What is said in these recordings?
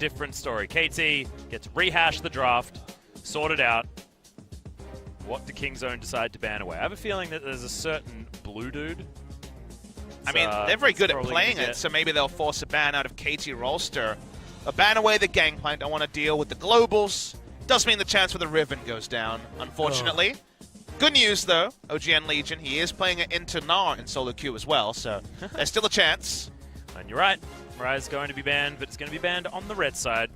different story. KT gets rehash the draft, sort it out. What do Kingzone decide to ban away? I have a feeling that there's a certain blue dude. I mean, they're very good at playing it, so maybe they'll force a ban out of KT Rolster. A ban away the Gangplank. Don't want to deal with the globals. Does mean the chance for the Riven goes down, unfortunately. Good news, though. OGN Legion, he is playing it into Gnar in solo queue as well, so there's still a chance. And you're right. Mirai's going to be banned, but it's going to be banned on the red side.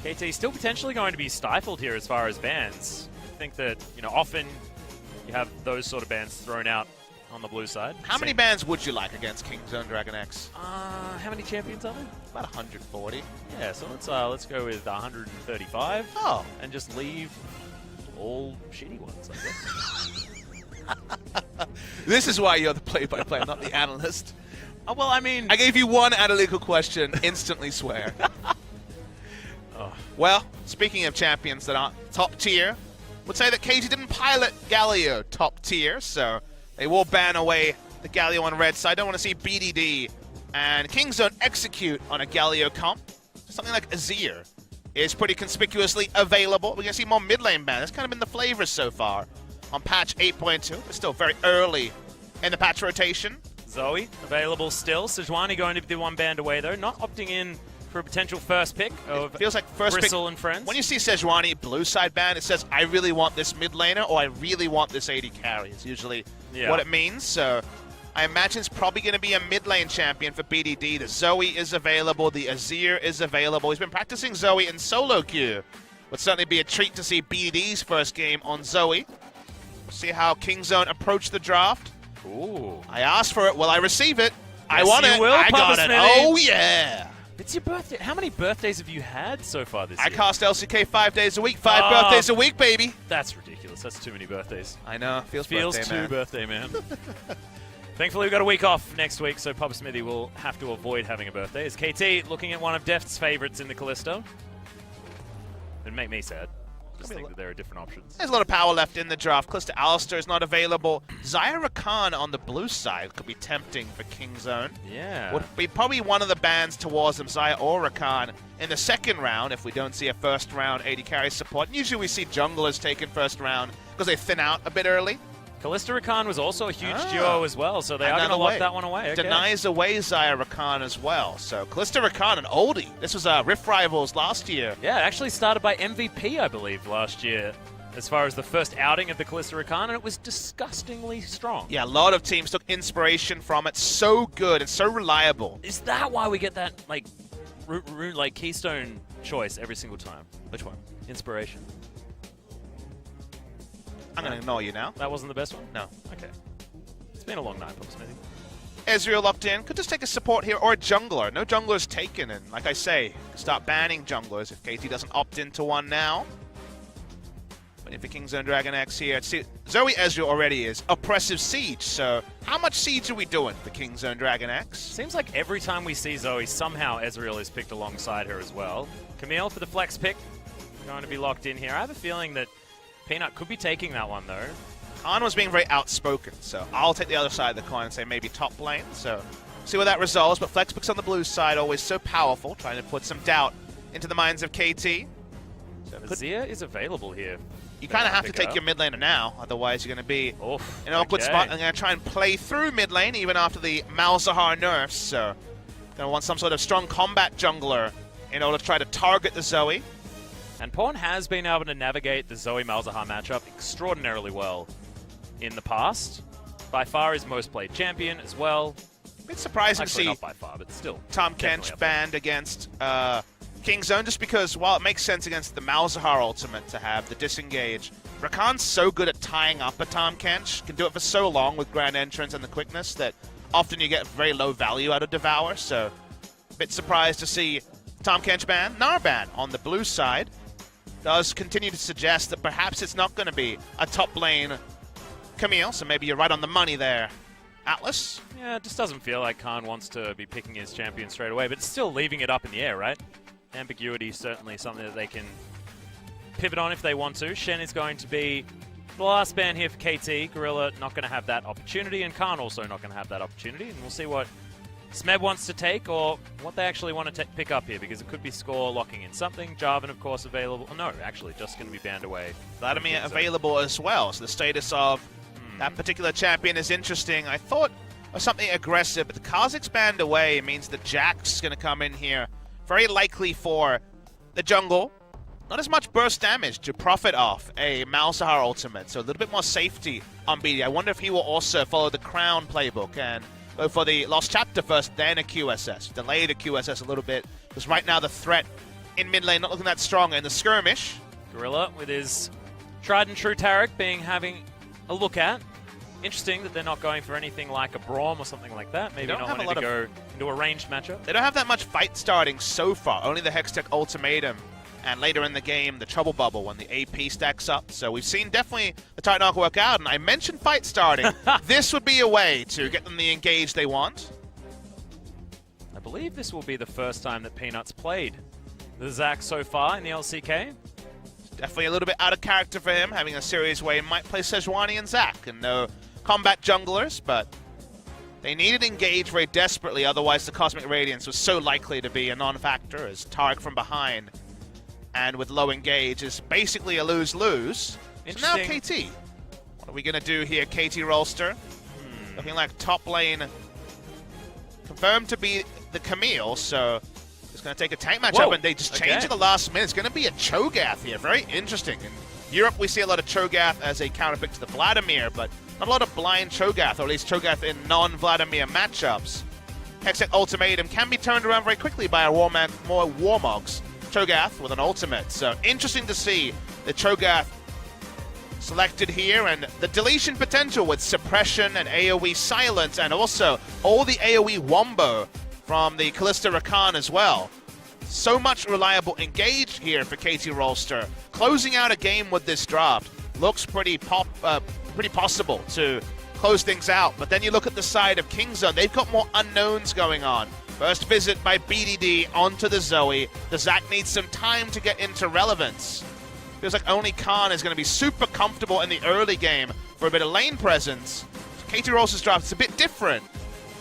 KT still potentially going to be stifled here as far as bans. I think that, you know, often you have those sort of bans thrown out on the blue side. How many bans would you like against Kingzone DragonX? How many champions are there? About 140. Yeah, so let's go with 135. Oh. And just leave all shitty ones, I guess. This is why you're the play-by-play, not the analyst. Oh, well, I mean... I gave you one analytical question, instantly swear. Well, speaking of champions that aren't top tier, would say that KT didn't pilot Galio top tier, so they will ban away the Galio on red side. I don't want to see BDD and Kingzone execute on a Galio comp. Something like Azir is pretty conspicuously available. We're going to see more mid lane ban. That's kind of been the flavor so far on patch 8.2. It's still very early in the patch rotation. Zoe available still. Sejuani going to be the one banned away, though. Not opting in for a potential first pick of feels like first Bristle pick. And friends. When you see Sejuani blue side ban, it says, I really want this mid laner or I really want this AD carry. It's usually what it means. So I imagine it's probably going to be a mid lane champion for BDD. The Zoe is available. The Azir is available. He's been practicing Zoe in solo queue. Would certainly be a treat to see BDD's first game on Zoe. We'll see how Kingzone approach the draft. Ooh. I asked for it. Will I receive it? Yes, I want you it. will, I got Papa it. Smithy. Oh, yeah. It's your birthday. How many birthdays have you had so far this year? I cast LCK 5 days a week. 5 birthdays a week, baby. That's ridiculous. That's too many birthdays. I know. Feels birthday, man. Thankfully, we've got a week off next week, so Papa Smithy will have to avoid having a birthday. Is KT looking at one of Deft's favorites in the Callisto? It'd make me sad. Just think that there are different options. There's a lot of power left in the draft. Callisto Alistair is not available. Xayah Rakan on the blue side could be tempting for Kingzone. Yeah. Would be probably one of the bans towards them, Xayah or Rakan, in the second round if we don't see a first round AD carry support. And usually we see junglers taken first round because they thin out a bit early. Callisto Rakan was also a huge duo as well, so they are going to lock that one away. Okay. Denies away Xayah Rakan as well. So Callisto Rakan, an oldie. This was Rift Rivals last year. Yeah, it actually started by MVP, I believe, last year, as far as the first outing of the Callisto Rakan, and it was disgustingly strong. Yeah, a lot of teams took inspiration from it. So good and so reliable. Is that why we get that, like Keystone choice every single time? Which one? Inspiration. I'm going to ignore you now. That wasn't the best one? No. Okay. It's been a long night, Papa Smithy. Ezreal locked in. Could just take a support here or a jungler. No junglers taken, and like I say, start banning junglers if KT doesn't opt into one now. But if the Kingzone DragonX here, see, Zoe Ezreal already is oppressive siege, so how much siege are we doing for Kingzone DragonX? Seems like every time we see Zoe, somehow Ezreal is picked alongside her as well. Camille for the flex pick, going to be locked in here. I have a feeling that Peanut could be taking that one, though. Khan was being very outspoken, so I'll take the other side of the coin and say maybe top lane. So see where that resolves, but flex picks on the blue side always so powerful, trying to put some doubt into the minds of KT. So Azir is available here. You kind of have to take your mid laner now, otherwise you're going to be in an awkward spot. I'm going to try and play through mid lane even after the Malzahar nerfs, so going to want some sort of strong combat jungler in order to try to target the Zoe. And Pawn has been able to navigate the Zoe Malzahar matchup extraordinarily well in the past. By far his most played champion as well. A bit surprising to see not by far, but still. Tahm Kench banned against Kingzone, just because while it makes sense against the Malzahar ultimate to have the disengage, Rakan's so good at tying up a Tahm Kench, can do it for so long with Grand Entrance and the quickness that often you get very low value out of Devour, so a bit surprised to see Tahm Kench ban. Gnar ban on the blue side does continue to suggest that perhaps it's not going to be a top lane Camille, so maybe you're right on the money there, Atlas. Yeah, it just doesn't feel like Khan wants to be picking his champion straight away, but it's still leaving it up in the air, right? Ambiguity is certainly something that they can pivot on if they want to. Shen is going to be the last ban here for KT. Gorilla not going to have that opportunity, and Khan also not going to have that opportunity, and we'll see what Smeb wants to take or what they actually want to pick up here, because it could be score locking in something. Jarvan, of course, available. Oh, no, actually, just going to be banned away. Vladimir available as well, so the status of that particular champion is interesting. I thought of something aggressive, but the Kha'Zix's banned away means the Jack's going to come in here. Very likely for the jungle. Not as much burst damage to profit off a Malzahar ultimate, so a little bit more safety on BD. I wonder if he will also follow the Crown playbook and go for the Lost Chapter first, then a QSS. Delay the QSS a little bit, because right now the threat in mid lane not looking that strong. In the skirmish, Gorilla with his tried and true Taric having a look at. Interesting that they're not going for anything like a Braum or something like that. Maybe not wanting to go into a ranged matchup. They don't have that much fight starting so far. Only the Hextech Ultimatum, and later in the game, the Trouble Bubble when the AP stacks up. So we've seen definitely the Titanarch work out, and I mentioned fight starting. This would be a way to get them the engage they want. I believe this will be the first time that Peanuts played the Zac so far in the LCK. Definitely a little bit out of character for him, having a series where he might play Sejuani and Zac, and no combat junglers, but they needed engage very desperately, otherwise the Cosmic Radiance was so likely to be a non-factor, as Taric from behind and with low engage is basically a lose-lose. So now KT. What are we going to do here, KT Rolster? Looking like top lane confirmed to be the Camille, so it's going to take a tank matchup, and they just change at the last minute. It's going to be a Cho'Gath here. Very interesting. In Europe, we see a lot of Cho'Gath as a counterpick to the Vladimir, but not a lot of blind Cho'Gath, or at least Cho'Gath in non-Vladimir matchups. Hextech Ultimatum can be turned around very quickly by a more Warmogs. Cho'Gath with an ultimate. So interesting to see the Cho'Gath selected here, and the deletion potential with suppression and AoE silence, and also all the AoE wombo from the Kalista Rakan as well. So much reliable engage here for KT Rolster. Closing out a game with this draft looks pretty possible to close things out. But then you look at the side of Kingzone, they've got more unknowns going on. First visit by BDD onto the Zoe. The Zac needs some time to get into relevance. Feels like only Khan is going to be super comfortable in the early game for a bit of lane presence. KT Rolster's draft is a bit different.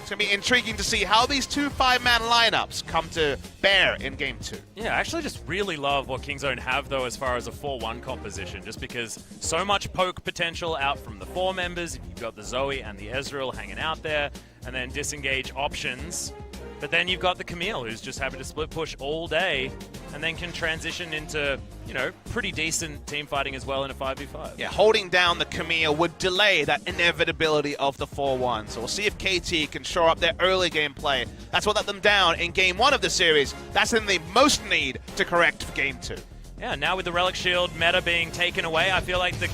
It's going to be intriguing to see how these two 5-man lineups come to bear in Game 2. Yeah, I actually just really love what Kingzone have, though, as far as a 4-1 composition, just because so much poke potential out from the 4 members. If you've got the Zoe and the Ezreal hanging out there, and then disengage options. But then you've got the Camille, who's just happy to split push all day, and then can transition into, you know, pretty decent team fighting as well in a 5v5. Yeah, holding down the Camille would delay that inevitability of the 4-1. So we'll see if KT can shore up their early game play. That's what let them down in Game 1 of the series. That's in the most need to correct for Game 2. Yeah, now with the Relic Shield meta being taken away, I feel like the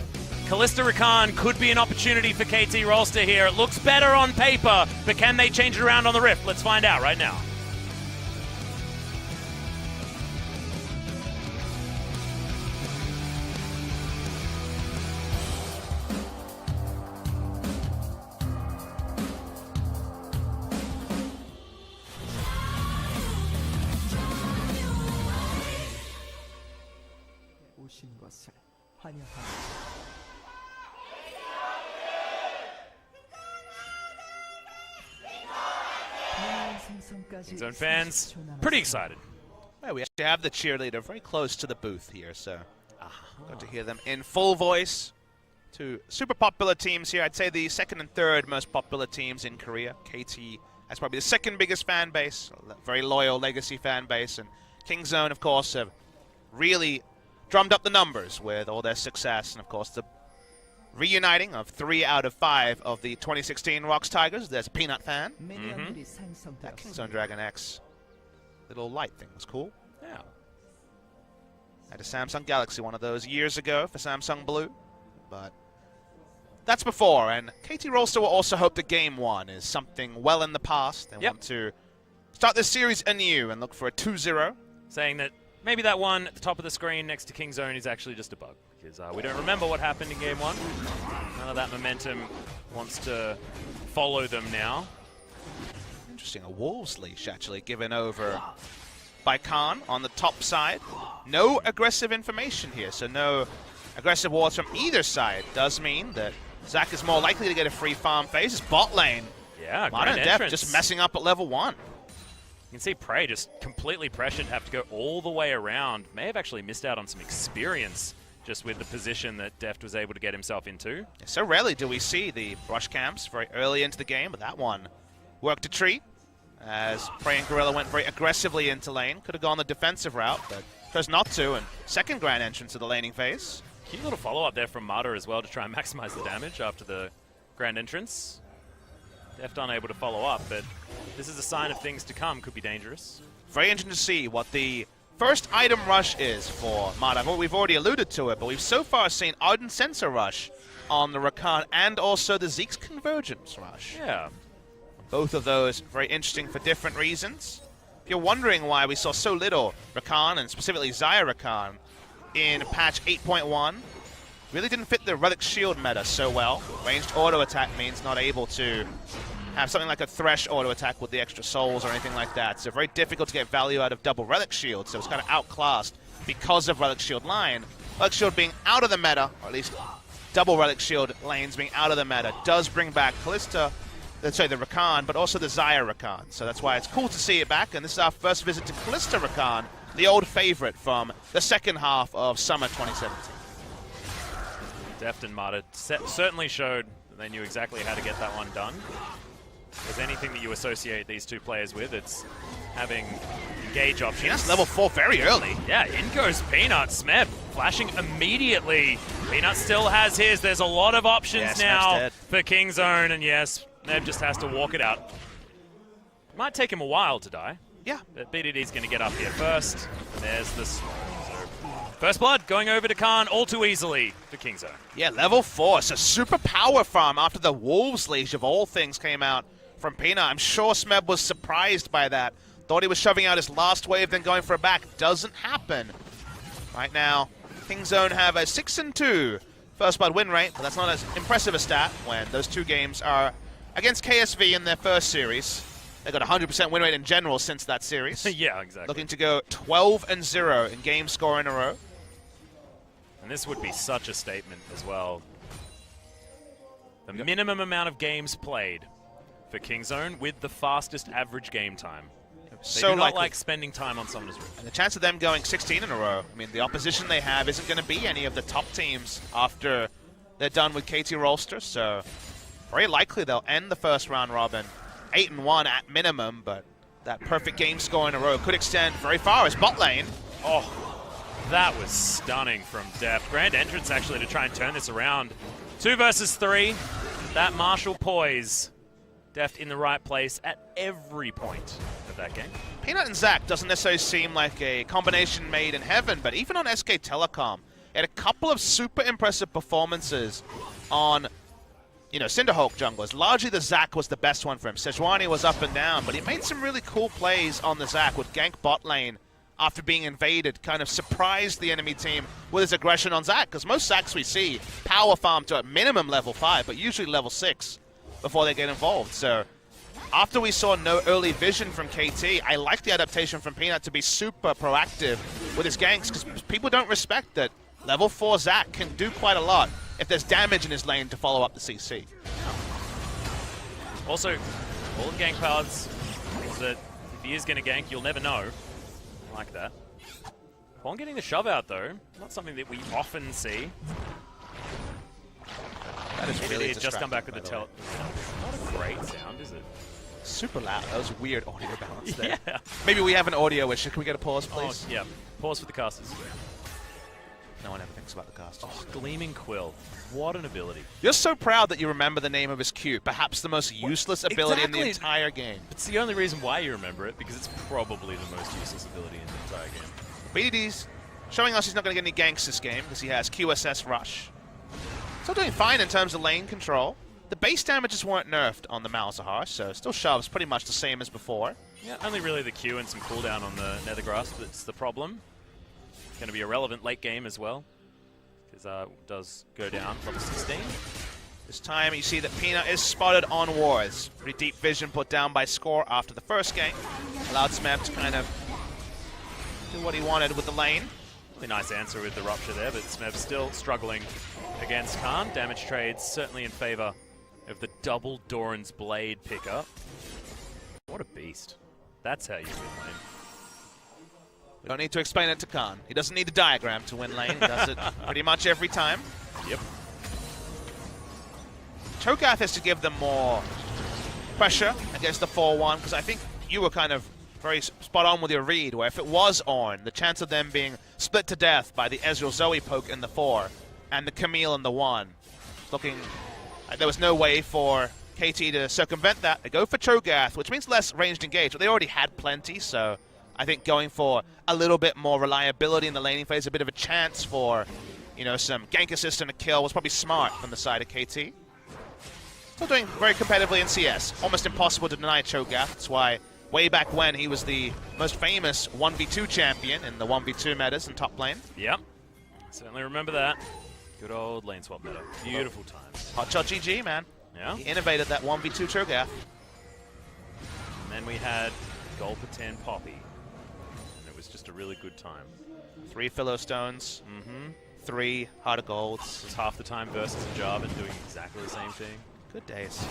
Kalista Rakan could be an opportunity for KT Rolster here. It looks better on paper, but can they change it around on the Rift? Let's find out right now. Kingzone fans, pretty excited. Well, we actually have the cheerleader very close to the booth here, so got to hear them in full voice. Two super popular teams here. I'd say the second and third most popular teams in Korea. KT has probably the second biggest fan base, very loyal legacy fan base, and Kingzone, of course, have really drummed up the numbers with all their success, and of course the reuniting of 3 out of 5 of the 2016 Rocks Tigers. There's a Peanut fan. That Kingzone DragonX little light thing was cool. Yeah. Had a Samsung Galaxy one of those years ago for Samsung Blue, but that's before. And KT Rolster will also hope that Game 1 is something well in the past. They want to start this series anew and look for a 2-0. Saying that maybe that one at the top of the screen next to Kingzone is actually just a bug, because we don't remember what happened in Game 1. None of that momentum wants to follow them now. Interesting, a Wolves leash actually given over by Khan on the top side. No aggressive information here, so no aggressive wards from either side. Does mean that Zac is more likely to get a free farm phase. His bot lane Yeah, Mana Grand and Def Entrance. just messing up at level 1. You can see Prey just completely pressured, have to go all the way around. May have actually missed out on some experience just with the position that Deft was able to get himself into. So rarely do we see the brush camps very early into the game, but that one worked a treat as Prey and Gorilla went very aggressively into lane. Could have gone the defensive route, but chose not to, and second Grand Entrance of the laning phase. Cute little follow-up there from Mata as well to try and maximize the damage after the Grand Entrance. Deft unable to follow up, but this is a sign of things to come. Could be dangerous. Very interesting to see what the first item rush is for Mata. We've already alluded to it, but we've so far seen Ardent Sensor rush on the Rakan and also the Zeke's Convergence rush. Yeah. Both of those very interesting for different reasons. If you're wondering why we saw so little Rakan, and specifically Xayah Rakan, in patch 8.1, really didn't fit the Relic Shield meta so well. Ranged auto attack means not able to have something like a Thresh auto attack with the extra souls or anything like that. So very difficult to get value out of double Relic Shield, so it's kind of outclassed because of Relic Shield line. Relic Shield being out of the meta, or at least double Relic Shield lanes being out of the meta, does bring back Kalista, the Rakan, but also the Xayah Rakan. So that's why it's cool to see it back, and this is our first visit to Kalista Rakan, the old favorite from the second half of summer 2017. Deft and Mata certainly showed that they knew exactly how to get that one done. If there's anything that you associate these two players with, it's having engage options. Peanut's level 4 very early. Yeah, in goes Peanut. Smeb flashing immediately. Peanut still has his. There's a lot of options now for Kingzone, and yes, Smeb just has to walk it out. Might take him a while to die. Yeah. But BDD's going to get up here first. There's the smoke. First blood going over to Khan all too easily for Kingzone. Yeah, level 4. It's a super power farm after the Wolves Leash of all things came out from Peanut. I'm sure Smeb was surprised by that. Thought he was shoving out his last wave, then going for a back. Doesn't happen. Right now, Kingzone have a 6-2 first blood win rate, but that's not as impressive a stat when those two games are against KSV in their first series. They got a 100% win rate in general since that series. Yeah, exactly. Looking to go 12-0 in game score in a row. And this would be such a statement as well. The minimum amount of games played for Kingzone with the fastest average game time. They do not like spending time on Summoner's Rift. And the chance of them going 16 in a row, I mean, the opposition they have isn't going to be any of the top teams after they're done with KT Rolster, so very likely they'll end the first round robin 8-1 at minimum, but that perfect game score in a row could extend very far as bot lane. Oh, that was stunning from Deft. Grand Entrance actually to try and turn this around. 2 versus 3. That martial poise. Deft in the right place at every point of that game. Peanut and Zac doesn't necessarily seem like a combination made in heaven, but even on SK Telecom, he had a couple of super impressive performances on, you know, Cinderhulk junglers. Largely the Zac was the best one for him. Sejuani was up and down, but he made some really cool plays on the Zac with gank bot lane after being invaded, kind of surprised the enemy team with his aggression on Zac, because most Zacs we see power farm to at minimum level 5, but usually level 6 before they get involved. So after we saw no early vision from KT, I like the adaptation from Peanut to be super proactive with his ganks, because people don't respect that level 4 Zac can do quite a lot if there's damage in his lane to follow up the CC. Also, all the gank paths is that if he is going to gank, you'll never know. I like that. Quan getting the shove out, though. Not something that we often see. That is really it's just come back with the tell. Not a great sound, is it? Super loud. That was weird audio balance there. Yeah. Maybe we have an audio issue. Can we get a pause, Oh, please? yeah. Pause for the casters. No one ever thinks about the casters. Oh, Gleaming Quill. What an ability. You're so proud that you remember the name of his Q, perhaps the most useless ability in the entire game. It's the only reason why you remember it, because it's probably the most useless ability in the entire game. BDD's showing us he's not going to get any ganks this game because he has QSS Rush. Still doing fine in terms of lane control. The base damages weren't nerfed on the Malzahar, so still shoves pretty much the same as before. Yeah, only really the Q and some cooldown on the Nethergrass that's the problem. It's going to be a relevant late game as well, because it does go down level 16. This time you see that Peanut is spotted on wards. Pretty deep vision put down by Score after the first game. Allowed Smeb to kind of do what he wanted with the lane. Really nice answer with the Rupture there, but Smeb still struggling against Khan. Damage trades certainly in favor of the double Doran's Blade pickup. What a beast. That's how you win lane. We don't need to explain it to Khan. He doesn't need the diagram to win lane. He does it pretty much every time. Yep. Cho'Gath has to give them more pressure against the 4-1, because I think you were kind of very spot on with your read, where if it was on, the chance of them being split to death by the Ezreal Zoe poke in the 4 and the Camille in the 1, looking like there was no way for KT to circumvent that. They go for Cho'Gath, which means less ranged engage, but they already had plenty, so I think going for a little bit more reliability in the laning phase, a bit of a chance for, you know, some gank assist and a kill was probably smart from the side of KT. Still doing very competitively in CS. Almost impossible to deny Cho'Gath. That's why way back when he was the most famous 1v2 champion in the 1v2 metas in top lane. Yep. Certainly remember that. Good old lane swap meta. Beautiful times. Hotshot GG, man. Yeah. He innovated that 1v2 Cho'Gath. And then we had Golpa 10 Poppy. And it was just a really good time. 3 Philo Stones. Mm-hmm. 3 Heart of Golds. This was half the time versus a Jarvan doing exactly the same thing. Good days.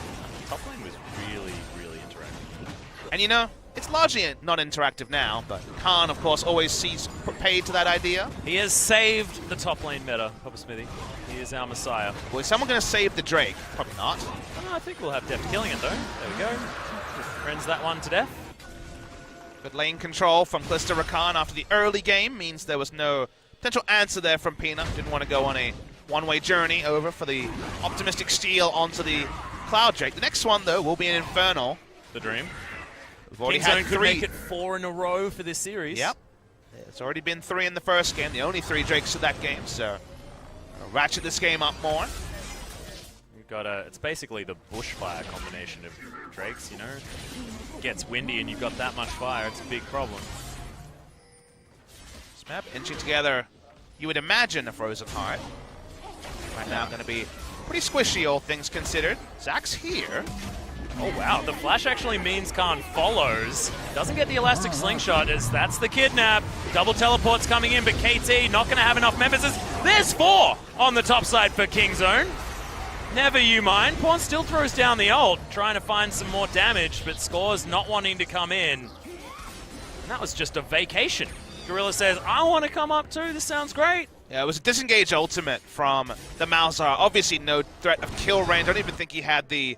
Top lane was really, really interactive. And you know, it's largely not interactive now, but Khan, of course, always sees paid to that idea. He has saved the top lane meta, Papa Smithy. He is our messiah. Well, is someone going to save the Drake? Probably not. Oh, I think we'll have Deft killing it, though. There we go. Friends that one to death. Good lane control from Kalista Rakan after the early game means there was no potential answer there from Peanut. Didn't want to go on a one-way journey over for the optimistic steal onto the Cloud Drake. The next one, though, will be an Infernal. The dream. We've already Kingzone had could 3. make it 4 in a row for this series. Yep. It's already been 3 in the first game, the only 3 Drakes of that game, so ratchet this game up more. You've got it's basically the bushfire combination of Drakes, you know? It gets windy and you've got that much fire, it's a big problem. This map inching together, you would imagine a Frozen Heart. Right now going to be pretty squishy, all things considered. Zach's here. Oh wow, the flash actually means Khan follows. Doesn't get the elastic slingshot as that's the kidnap. Double teleports coming in, but KT not going to have enough members. There's 4 on the top side for Kingzone. Never you mind. Pawn still throws down the ult, trying to find some more damage, but Score's not wanting to come in. And that was just a vacation. Gorilla says, I want to come up too, this sounds great. Yeah, it was a disengage ultimate from the Malzahar. Obviously no threat of kill range. I don't even think he had the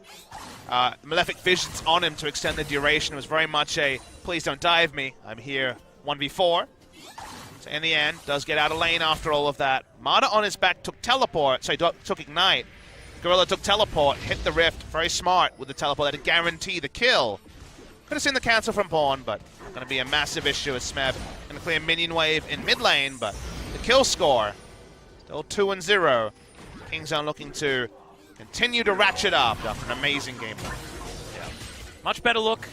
Malefic Visions on him to extend the duration. It was very much a, please don't dive me, I'm here 1v4. So in the end, does get out of lane after all of that. Mata on his back took teleport, sorry, took ignite. Gorilla took teleport, hit the rift, very smart with the teleport to guarantee the kill. Could have seen the cancel from Pawn, but going to be a massive issue with Smeb. Going to clear minion wave in mid lane, but the kill score still 2-0. Kingzone looking to continue to ratchet up after an amazing game. Yeah. Much better look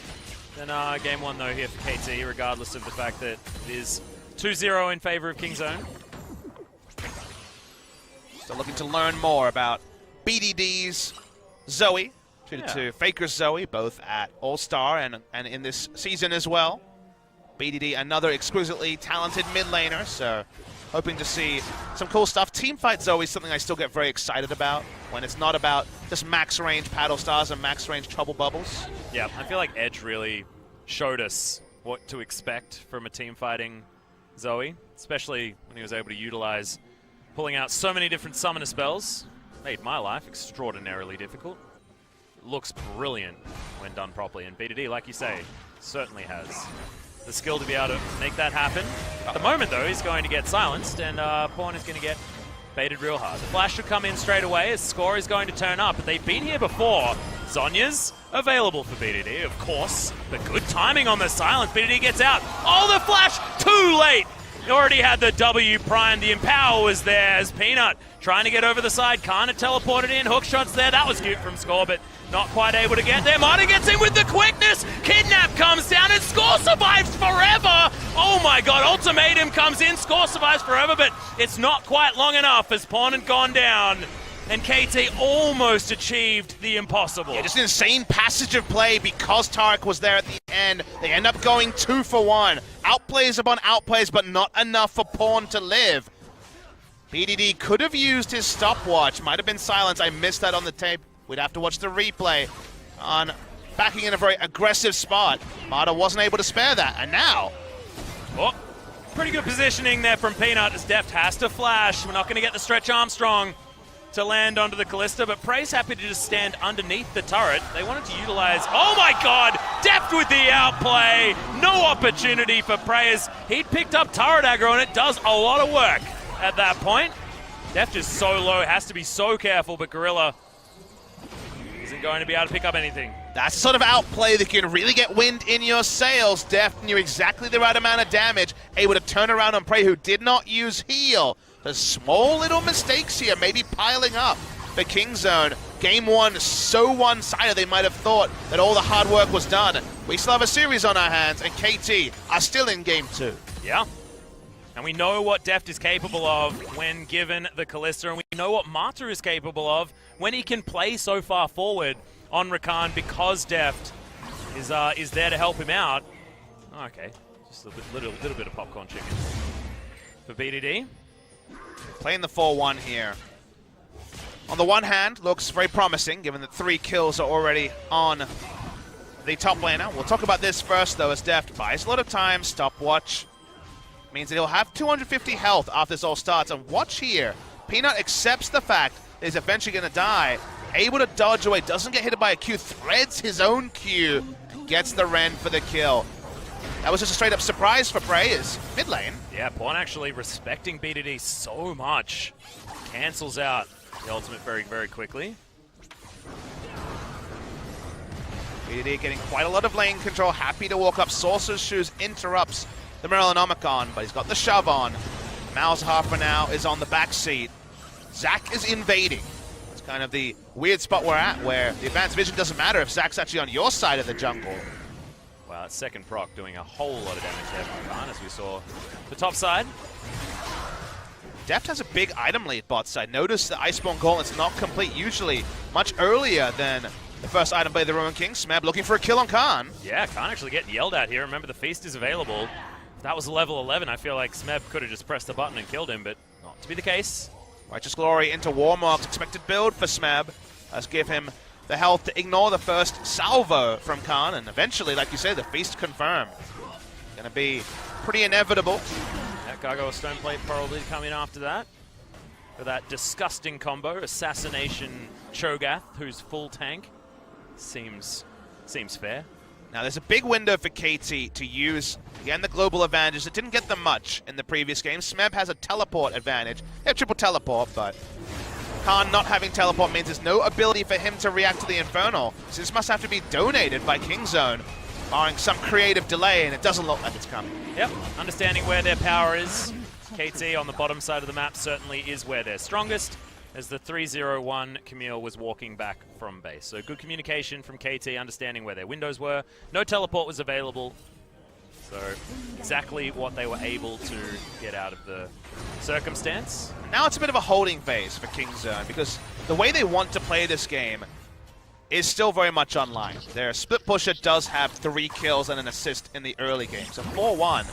than game 1 though here for KT, regardless of the fact that it is 2-0 in favor of Kingzone. Still looking to learn more about BDD's Zoe. Treated to Faker's Zoe, both at All-Star and in this season as well. BDD, another exquisitely talented mid laner, so hoping to see some cool stuff. Teamfight Zoe is something I still get very excited about when it's not about just max range paddle stars and max range trouble bubbles. Yeah, I feel like Edge really showed us what to expect from a team fighting Zoe, especially when he was able to utilize pulling out so many different summoner spells. Made my life extraordinarily difficult. Looks brilliant when done properly, and BDD, like you say, certainly has the skill to be able to make that happen. At the moment, though, he's going to get silenced, and Pawn is going to get baited real hard. The flash should come in straight away as Score is going to turn up, but they've been here before. Zhonya's available for BDD, of course, but good timing on the silence. BDD gets out. Oh, the flash! Too late! He already had the W prime. The Empower was there as Peanut trying to get over the side. Kana teleported in. Hook shots there. That was cute from Score, but not quite able to get there. Marta gets in with the quickness. Kidnap comes down and Score survives forever. Oh my god, Ultimatum comes in. Score survives forever, but it's not quite long enough as Pawn had gone down. And KT almost achieved the impossible. Yeah, just an insane passage of play because Tarek was there at the end. They end up going 2 for 1. Outplays upon outplays, but not enough for Pawn to live. BDD could have used his stopwatch. Might have been silenced. I missed that on the tape. We'd have to watch the replay on backing in a very aggressive spot. Marta wasn't able to spare that, and now... Oh, pretty good positioning there from Peanut as Deft has to flash. We're not going to get the Stretch Armstrong to land onto the Callista, but Prey's happy to just stand underneath the turret. They wanted to utilize... Oh my god! Deft with the outplay! No opportunity for Prey as he'd picked up turret aggro, and it does a lot of work at that point. Deft is so low, has to be so careful, but Gorilla isn't going to be able to pick up anything. That's the sort of outplay that can really get wind in your sails. Deft knew exactly the right amount of damage, able to turn around on Prey, who did not use heal. The small little mistakes here, maybe piling up for Kingzone. Game one, so one-sided they might have thought that all the hard work was done. We still have a series on our hands, and KT are still in game two. Yeah. And we know what Deft is capable of when given the Callista, and we know what Marta is capable of when he can play so far forward on Rakan because Deft is there to help him out. Okay, just a little bit of popcorn chicken for BDD. Playing the 4-1 here. On the one hand, looks very promising, given that 3 kills are already on the top laner. We'll talk about this first, though, as Deft buys a lot of time. Stopwatch means that he'll have 250 health after this all starts. And watch here. Peanut accepts the fact that he's eventually going to die. Able to dodge away, doesn't get hit by a Q, threads his own Q, and gets the Ren for the kill. That was just a straight-up surprise for Preyers. Mid lane. Yeah, Pawn actually respecting BDD so much. Cancels out the ultimate very, very quickly. BDD getting quite a lot of lane control. Happy to walk up. Sorcerer's Shoes interrupts the Morellonomicon, but he's got the shove on. Malzahar for now is on the back seat. Zac is invading. It's kind of the weird spot we're at, where the advanced vision doesn't matter if Zac's actually on your side of the jungle. Wow, second proc doing a whole lot of damage there from Khan, as we saw the top side. Deft has a big item lead bot side. Notice the Iceborne Gauntlet's not complete, usually much earlier than the first item by the Roman King. Smeb looking for a kill on Khan. Yeah, Khan actually getting yelled at here. Remember, the feast is available. If that was a level 11, I feel like Smeb could have just pressed the button and killed him, but not to be the case. Righteous Glory into Warmark's expected build for Smeb. Let's give him the health to ignore the first salvo from Khan, and eventually, like you said, the feast confirmed. Gonna be pretty inevitable. That Gargoyle Stoneplate probably coming after that. For that disgusting combo, Assassination Cho'Gath, who's full tank. Seems fair. Now, there's a big window for KT to use, again, the global advantage. It didn't get them much in the previous game. Smeb has a teleport advantage. They have triple teleport, but Khan not having teleport means there's no ability for him to react to the Infernal. So this must have to be donated by Kingzone, barring some creative delay, and it doesn't look like it's coming. Yep, understanding where their power is. KT on the bottom side of the map certainly is where they're strongest, as the 301 Camille was walking back from base. So good communication from KT, understanding where their windows were. No teleport was available, so exactly what they were able to get out of the circumstance. Now it's a bit of a holding phase for Kingzone, because the way they want to play this game is still very much online. Their split pusher does have 3 kills and an assist in the early game. So 4-1,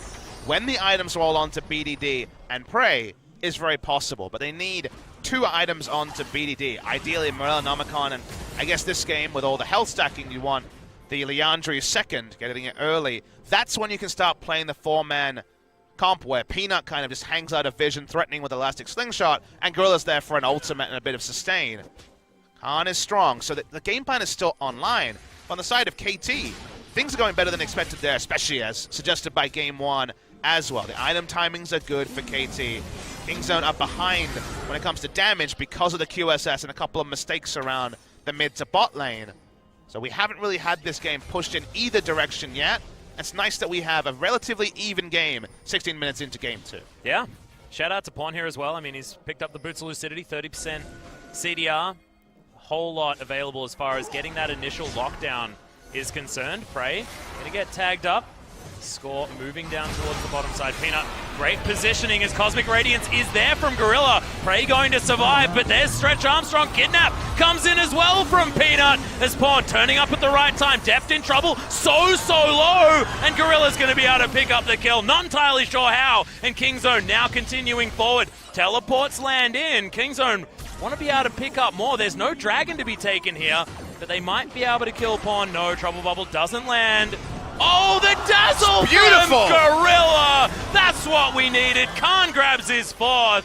when the items roll onto BDD and Prey, is very possible, but they need 2 items onto BDD. Ideally, Morellonomicon, and I guess this game, with all the health stacking, you want the Liandry second, getting it early. That's when you can start playing the 4-man comp, where Peanut kind of just hangs out of vision, threatening with Elastic Slingshot, and Gorilla's there for an ultimate and a bit of sustain. Khan is strong, so the game plan is still online. On the side of KT, things are going better than expected there, especially as suggested by Game 1 as well. The item timings are good for KT. Kingzone up behind when it comes to damage because of the QSS and a couple of mistakes around the mid to bot lane. So we haven't really had this game pushed in either direction yet. It's nice that we have a relatively even game 16 minutes into Game 2. Yeah. Shout out to Pawn here as well. I mean, he's picked up the Boots of Lucidity, 30% CDR. A whole lot available as far as getting that initial lockdown is concerned. Prey gonna get tagged up. Score moving down towards the bottom side. Peanut, great positioning as Cosmic Radiance is there from Gorilla. Prey going to survive, but there's Stretch Armstrong. Kidnap comes in as well from Peanut as Pawn turning up at the right time. Deft in trouble, so low, and Gorilla's going to be able to pick up the kill. Not entirely sure how, and Kingzone now continuing forward. Teleports land in. Kingzone want to be able to pick up more. There's no dragon to be taken here, but they might be able to kill Pawn. No, Trouble Bubble doesn't land. Oh, the dazzle Beautiful. from Gorilla! That's what we needed. Khan grabs his 4th.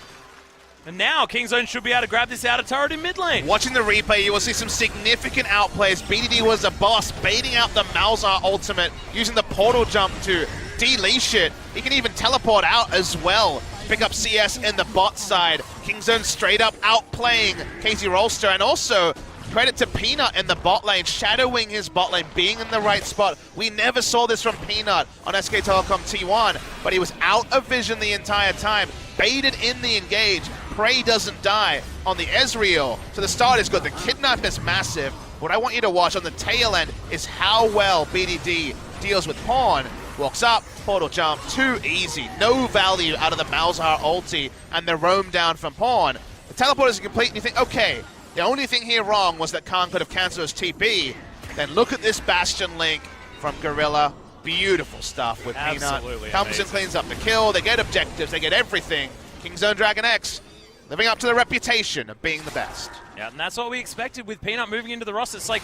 And now Kingzone should be able to grab this outer turret in mid lane. Watching the replay, you will see some significant outplays. BDD was a boss, baiting out the Malzahar ultimate, using the portal jump to de-leash it. He can even teleport out as well. Pick up CS in the bot side. Kingzone straight up outplaying KT Rolster, and also credit to Peanut in the bot lane, shadowing his bot lane, being in the right spot. We never saw this from Peanut on SK Telecom T1, but he was out of vision the entire time, baited in the engage. Prey doesn't die on the Ezreal. So the start is good. The kidnap is massive. What I want you to watch on the tail end is how well BDD deals with Pawn. Walks up, portal jump, too easy. No value out of the Malzahar ulti and the roam down from Pawn. The teleport is complete and you think, okay, the only thing here wrong was that Khan could have cancelled his TP. Then look at this Bastion link from Gorilla. Beautiful stuff with Peanut. Comes and cleans up the kill. They get objectives. They get everything. Kingzone DragonX living up to the reputation of being the best. Yeah, and that's what we expected with Peanut moving into the roster. It's like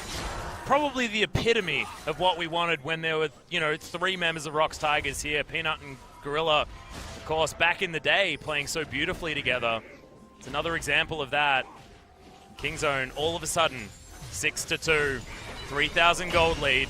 probably the epitome of what we wanted when there were, 3 members of Rox Tigers here. Peanut and Gorilla, of course, back in the day, playing so beautifully together. It's another example of that. Kingzone, all of a sudden, 6-2, 3,000 gold lead.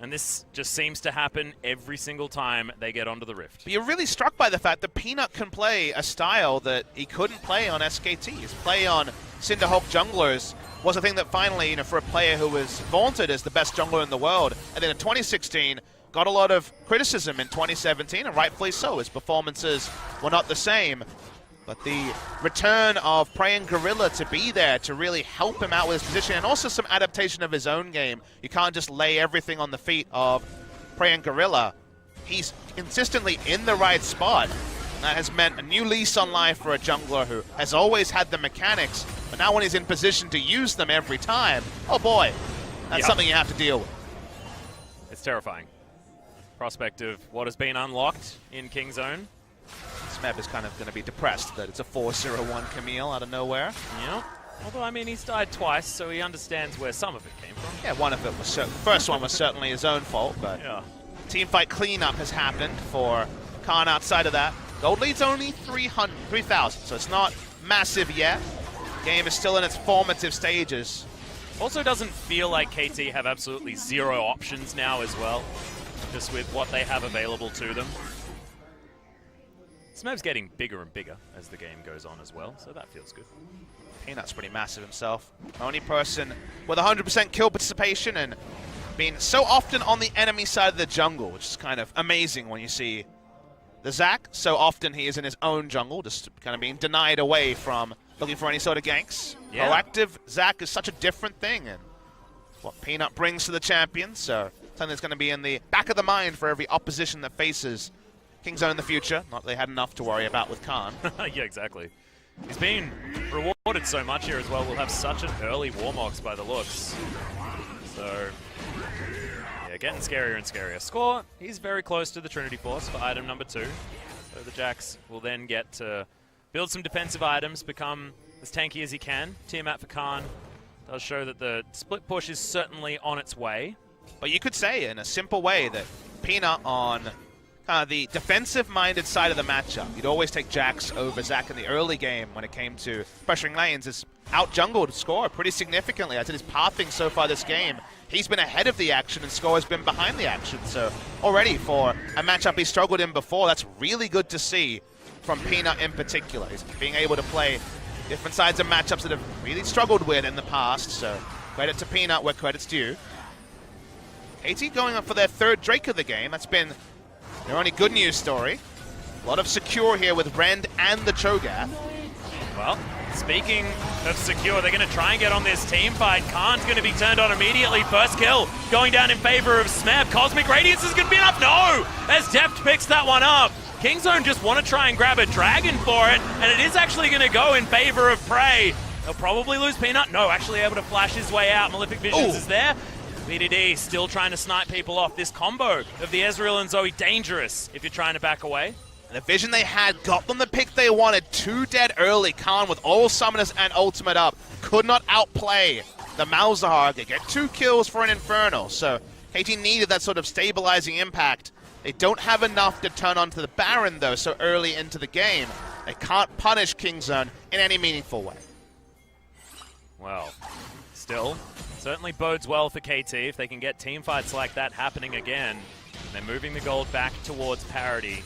And this just seems to happen every single time they get onto the Rift. But you're really struck by the fact that Peanut can play a style that he couldn't play on SKT. His play on Cinderhawk junglers was a thing that finally, for a player who was vaunted as the best jungler in the world, and then in 2016, got a lot of criticism in 2017, and rightfully so. His performances were not the same. But the return of Prey and Gorilla to be there to really help him out with his position, and also some adaptation of his own game. You can't just lay everything on the feet of Prey and Gorilla. He's consistently in the right spot. And that has meant a new lease on life for a jungler who has always had the mechanics, but now when he's in position to use them every time, oh boy, that's something you have to deal with. It's terrifying. Prospect of what has been unlocked in Kingzone. Smeb is kind of going to be depressed that it's a 4-0-1 Camille out of nowhere. Yeah. Although, he's died twice, so he understands where some of it came from. Yeah, one of it was the first one was certainly his own fault, but teamfight cleanup has happened for Khan outside of that. Gold lead's only 3,000, so it's not massive yet. Game is still in its formative stages. Also doesn't feel like KT have absolutely zero options now as well, just with what they have available to them. Smeb's getting bigger and bigger as the game goes on as well, so that feels good. Peanut's pretty massive himself. Only person with 100% kill participation and being so often on the enemy side of the jungle, which is kind of amazing when you see the Zac. So often he is in his own jungle, just kind of being denied away from looking for any sort of ganks. Yeah. Proactive Zac is such a different thing, and what Peanut brings to the champion, so something that's going to be in the back of the mind for every opposition that faces Kingzone in the future. Not that they had enough to worry about with Khan. Yeah, exactly. He's been rewarded so much here as well. We'll have such an early Warmogs by the looks. So, yeah, getting scarier and scarier. Score, he's very close to the Trinity Force for item number 2. So the Jax will then get to build some defensive items, become as tanky as he can. Tiamat for Khan does show that the split push is certainly on its way. But you could say in a simple way that Peanut on the defensive-minded side of the matchup, you'd always take Jax over Zac in the early game when it came to pressuring lanes, is out-jungled Score pretty significantly. I said his pathing so far this game, he's been ahead of the action and Score has been behind the action. So already for a matchup he struggled in before, that's really good to see from Peanut in particular. He's being able to play different sides of matchups that have really struggled with in the past. So credit to Peanut where credit's due. KT going up for their 3rd Drake of the game. That's been their only good news story. A lot of secure here with Rend and the Cho'Gath. Well, speaking of secure, they're going to try and get on this team fight. Khan's going to be turned on immediately. First kill going down in favor of Smeb. Cosmic Radiance is going to be enough. No! As Deft picks that one up. Kingzone just want to try and grab a dragon for it, and it is actually going to go in favor of Prey. They'll probably lose Peanut. No, actually able to flash his way out. Malefic Visions is there. BDD still trying to snipe people off. This combo of the Ezreal and Zoe dangerous if you're trying to back away. The vision they had got them the pick they wanted. 2 dead early. Khan with all summoners and ultimate up could not outplay the Malzahar. They get 2 kills for an Infernal. So KT needed that sort of stabilizing impact. They don't have enough to turn onto the Baron though so early into the game. They can't punish Kingzone in any meaningful way. Well, still, certainly bodes well for KT if they can get team fights like that happening again. They're moving the gold back towards parity.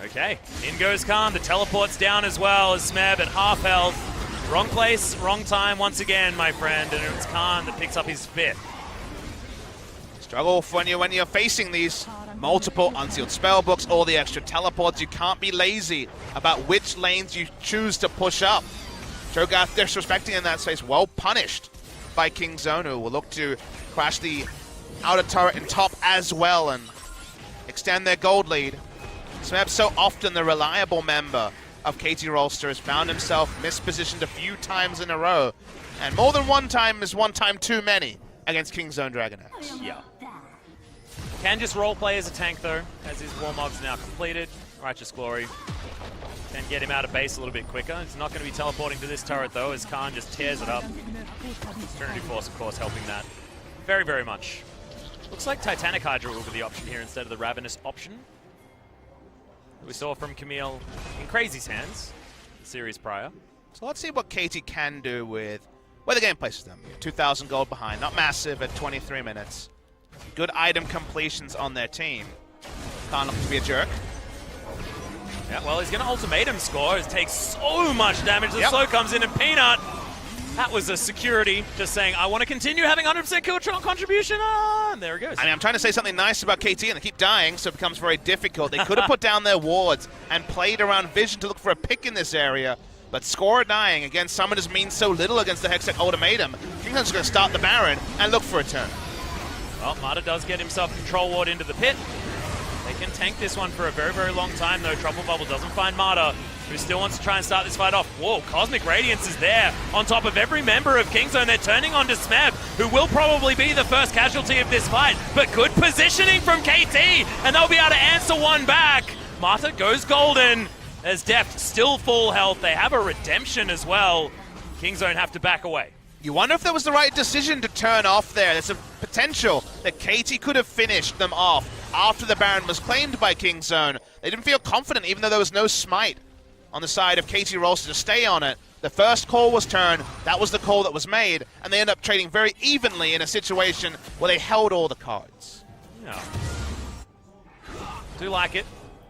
Okay, in goes Khan. The teleport's down as well as Smeb at half health. Wrong place, wrong time once again, my friend, and it's Khan that picks up his 5th. Struggle when you're facing these multiple unsealed spellbooks, all the extra teleports. You can't be lazy about which lanes you choose to push up. Cho'Gath disrespecting in that space, well punished by Kingzone, who will look to crash the outer turret and top as well and extend their gold lead. Smeb, so often the reliable member of KT Rolster, has found himself mispositioned a few times in a row, and more than one time is one time too many against Kingzone DragonX. Yeah. Can just roleplay as a tank though, as his Warmog's now completed. Righteous Glory can get him out of base a little bit quicker. It's not going to be teleporting to this turret though, as Khan just tears it up. Trinity Force, of course, helping that very, very much. Looks like Titanic Hydra will be the option here instead of the Ravenous option we saw from Camille in Crazy's hands the series prior. So let's see what KT can do with where the game places them. 2,000 gold behind, not massive at 23 minutes. Good item completions on their team. Khan looks to be a jerk. Yeah, well, he's going to ultimatum score. It takes so much damage. The slow comes in, and Peanut, that was a security just saying, I want to continue having 100% kill contribution. And there it goes. I mean, I'm trying to say something nice about KT, and they keep dying, so it becomes very difficult. They could have put down their wards and played around vision to look for a pick in this area, but score dying against summoners means so little against the Hextech ultimatum. Kingdome's going to start the Baron and look for a turn. Well, Mata does get himself a control ward into the pit. They can tank this one for a very, very long time, though. Trouble Bubble doesn't find Mata, who still wants to try and start this fight off. Whoa, Cosmic Radiance is there on top of every member of Kingzone. They're turning on to Smeb, who will probably be the first casualty of this fight. But good positioning from KT, and they'll be able to answer one back. Mata goes golden, as Deft still full health. They have a redemption as well. Kingzone have to back away. You wonder if that was the right decision to turn off there. There's a potential that KT could have finished them off after the Baron was claimed by Kingzone. They didn't feel confident, even though there was no smite on the side of KT Rolster to stay on it. The first call was turned, that was the call that was made, and they end up trading very evenly in a situation where they held all the cards. Yeah. Do like it.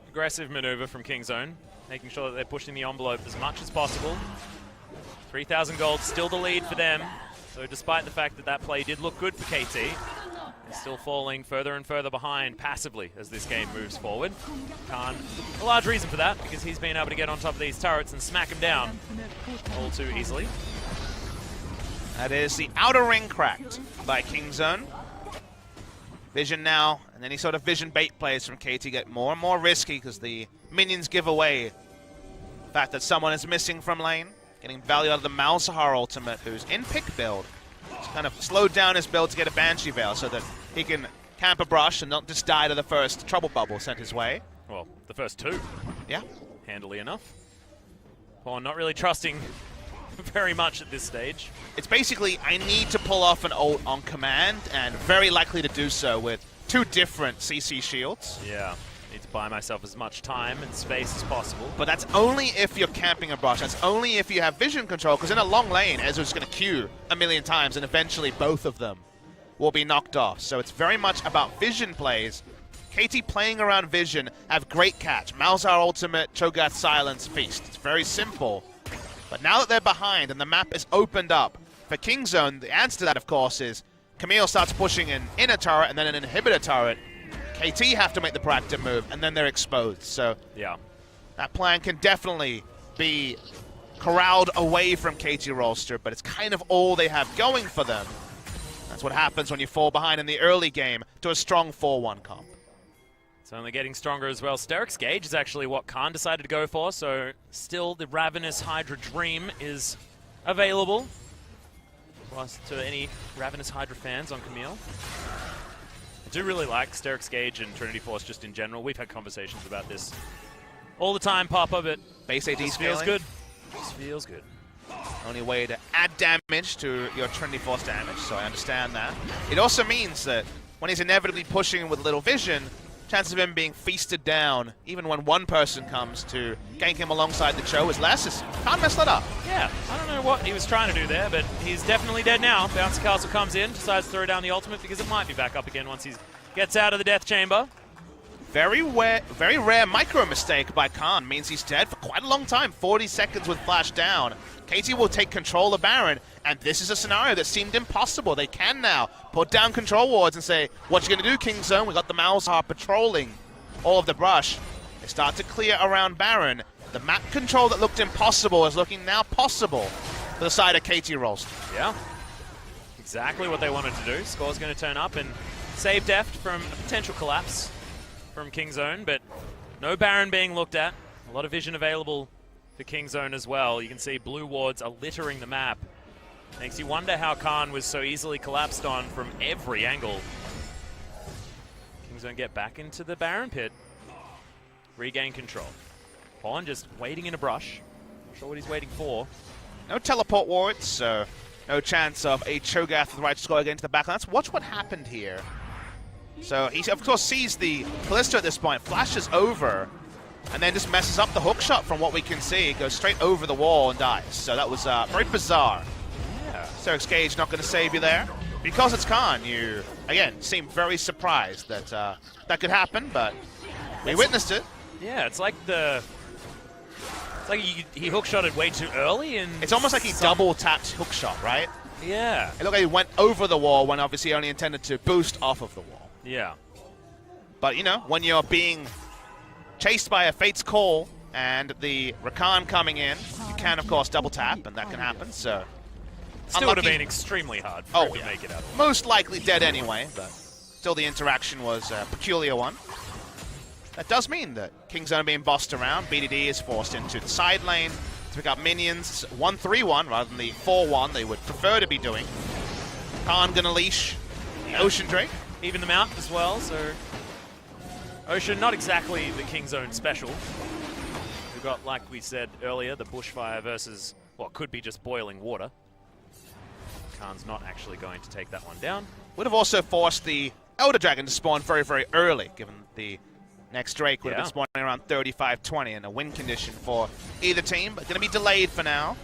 Aggressive maneuver from Kingzone, making sure that they're pushing the envelope as much as possible. 3,000 gold, still the lead for them. So despite the fact that that play did look good for KT, they're still falling further and further behind passively as this game moves forward. Khan, a large reason for that, because he's been able to get on top of these turrets and smack them down all too easily. That is the outer ring cracked by Kingzone. Vision now, and any sort of vision bait plays from KT get more and more risky because the minions give away the fact that someone is missing from lane. Getting value out of the Malzahar ultimate, who's in pick build. He's kind of slowed down his build to get a Banshee Veil so that he can camp a brush and not just die to the first Trouble Bubble sent his way. Well, the first 2. Yeah. Handily enough. Pawn not really trusting very much at this stage. It's basically, I need to pull off an ult on command, and very likely to do so with 2 different CC shields. Yeah. Need to buy myself as much time and space as possible. But that's only if you're camping a brush. That's only if you have vision control, because in a long lane, Ezreal's going to Q a million times, and eventually both of them will be knocked off. So it's very much about vision plays. KT playing around vision have great catch. Malzahar ultimate, Cho'Gath silence, feast. It's very simple. But now that they're behind and the map is opened up for Kingzone, the answer to that, of course, is Camille starts pushing an inner turret and then an inhibitor turret. KT have to make the proactive move, and then they're exposed. So yeah, that plan can definitely be corralled away from KT Rolster, but it's kind of all they have going for them. That's what happens when you fall behind in the early game to a strong 4-1 comp. It's only getting stronger as well. Steric's Gauge is actually what Khan decided to go for, so still the Ravenous Hydra Dream is available. To any Ravenous Hydra fans on Camille. do really like Sterix Gage and Trinity Force just in general. We've had conversations about this all the time, Papa, but Base AD feels good. Just feels good. Only way to add damage to your Trinity Force damage, so I understand that. It also means that when he's inevitably pushing with little vision, chances of him being feasted down, even when one person comes to gank him alongside the Cho, is less. Can't mess that up. Yeah, I don't know what he was trying to do there, but he's definitely dead now. Bouncy Castle comes in, decides to throw down the ultimate because it might be back up again once he gets out of the death chamber. Very rare micro mistake by Khan means he's dead for quite a long time. 40 seconds with flash down. KT will take control of Baron, and this is a scenario that seemed impossible. They can now put down control wards and say, what you gonna do, King's Zone? We got the Malzahar patrolling all of the brush. They start to clear around Baron. The map control that looked impossible is looking now possible for the side of KT Rolster. Yeah, exactly what they wanted to do. Score's gonna turn up and save Deft from a potential collapse from King's Zone, but no Baron being looked at. A lot of vision available for King's Zone as well. You can see blue wards are littering the map. Makes you wonder how Khan was so easily collapsed on from every angle. King's Zone get back into the Baron pit. Regain control. Pawn just waiting in a brush. Not sure what he's waiting for. No teleport wards, so no chance of a Cho'Gath with the right score against the back. Let's watch what happened here. So he, of course, sees the Callisto at this point, flashes over, and then just messes up the hookshot from what we can see. Goes straight over the wall and dies. So that was very bizarre. Yeah. Sterix Gage not going to save you there. Because it's Khan, you, again, seem very surprised that that could happen, but we witnessed it. Yeah, it's like he hookshotted way too early, and it's almost like he double-tapped hookshot, right? Yeah. It looked like he went over the wall when obviously only intended to boost off of the wall. Yeah. But, you know, when you're being chased by a Fate's Call and the Rakan coming in, you can, of course, double tap, and that can happen, so... Still would have been extremely hard for him to make it out. Most likely dead anyway, but still the interaction was a peculiar one. That does mean that King's Zone being bossed around. BDD is forced into the side lane to pick up minions. 1-3-1 rather than the 4-1 they would prefer to be doing. Khan gonna leash the Ocean Drake. Even them out as well, so... Ocean, not exactly the King's Zone special. We've got, like we said earlier, the bushfire versus what could be just boiling water. Khan's not actually going to take that one down. Would have also forced the Elder Dragon to spawn very, very early, given the next Drake would have been spawning around 35-20 in a win condition for either team, but going to be delayed for now.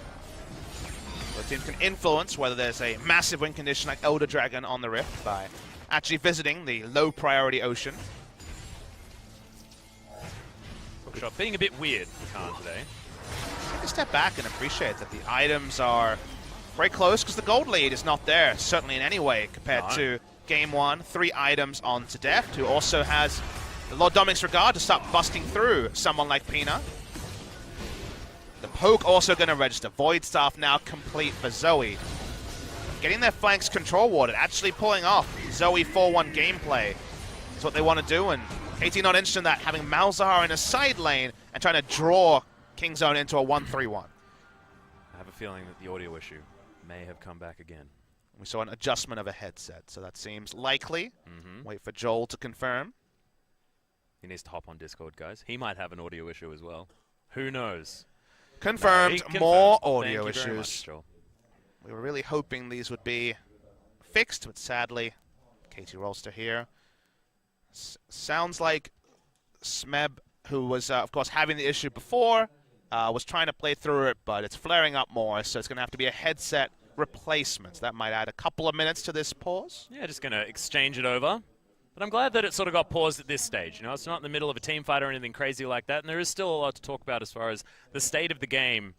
Both teams can influence whether there's a massive win condition like Elder Dragon on the Rift by actually visiting the low priority Ocean. Hookshot being a bit weird for Khan today. Take a step back and appreciate that the items are very close because the gold lead is not there, certainly in any way, compared to Game 1. 3 items on to Deft, who also has the Lord Dominic's regard to start busting through someone like Pina. The poke also going to register. Void Staff now complete for Zoe. Getting their flanks control warded, actually pulling off Zoe 4-1 gameplay is what they want to do, and KT not interested in that, having Malzahar in a side lane and trying to draw King's Zone into a 1-3-1. I have a feeling that the audio issue may have come back again. We saw an adjustment of a headset, so that seems likely. Wait for Joel to confirm. He needs to hop on Discord, guys. He might have an audio issue as well. Who knows? Confirmed. No, more audio Thank you very issues. much, Joel. We were really hoping these would be fixed, but sadly, KT Rolster here. Sounds like Smeb, who was, of course, having the issue before, was trying to play through it, but it's flaring up more, so it's going to have to be a headset replacement. That might add a couple of minutes to this pause. Yeah, just going to exchange it over. But I'm glad that it sort of got paused at this stage. You know, it's not in the middle of a team fight or anything crazy like that, and there is still a lot to talk about as far as the state of the game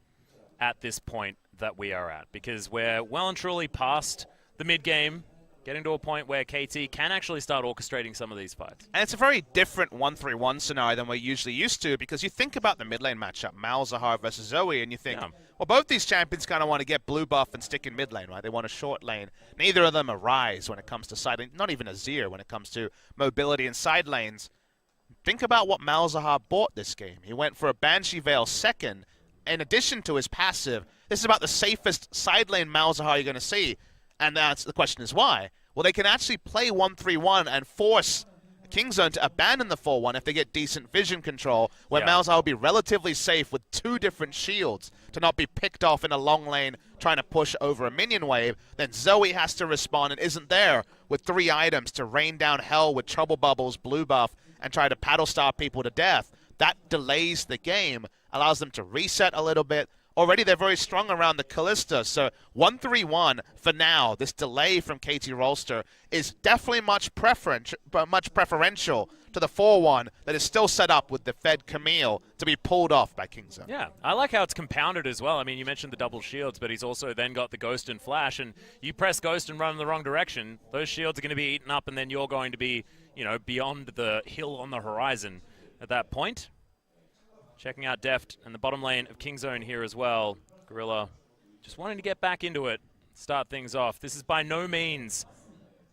at this point that we are at, because we're well and truly past the mid-game, getting to a point where KT can actually start orchestrating some of these fights. And it's a very different 1-3-1 scenario than we're usually used to, because you think about the mid lane matchup, Malzahar versus Zoe, and you think, well, both these champions kind of want to get blue buff and stick in mid lane, right? They want a short lane. Neither of them are Ryze when it comes to side lane, not even Azir when it comes to mobility and side lanes. Think about what Malzahar bought this game. He went for a Banshee Veil second. In addition to his passive, this is about the safest side lane Malzahar you're going to see. And the question is why? well, they can actually play 1-3-1 and force Kingzone to abandon the 4-1 if they get decent vision control, where Malzahar will be relatively safe with 2 different shields to not be picked off in a long lane trying to push over a minion wave. Then Zoe has to respond and isn't there with 3 items to rain down hell with Trouble Bubbles, Blue Buff, and try to paddle star people to death. That delays the game, allows them to reset a little bit. Already they're very strong around the Kalista, so 1-3-1 for now. This delay from KT Rolster is definitely much preferential to the 4-1 that is still set up with the Fed Camille to be pulled off by Kingzone. Yeah, I like how it's compounded as well. I mean, you mentioned the double shields, but he's also then got the Ghost and Flash, and you press Ghost and run in the wrong direction, those shields are going to be eaten up, and then you're going to be, you know, beyond the hill on the horizon at that point. Checking out Deft and the bottom lane of Kingzone here as well. Gorilla just wanting to get back into it, start things off. This is by no means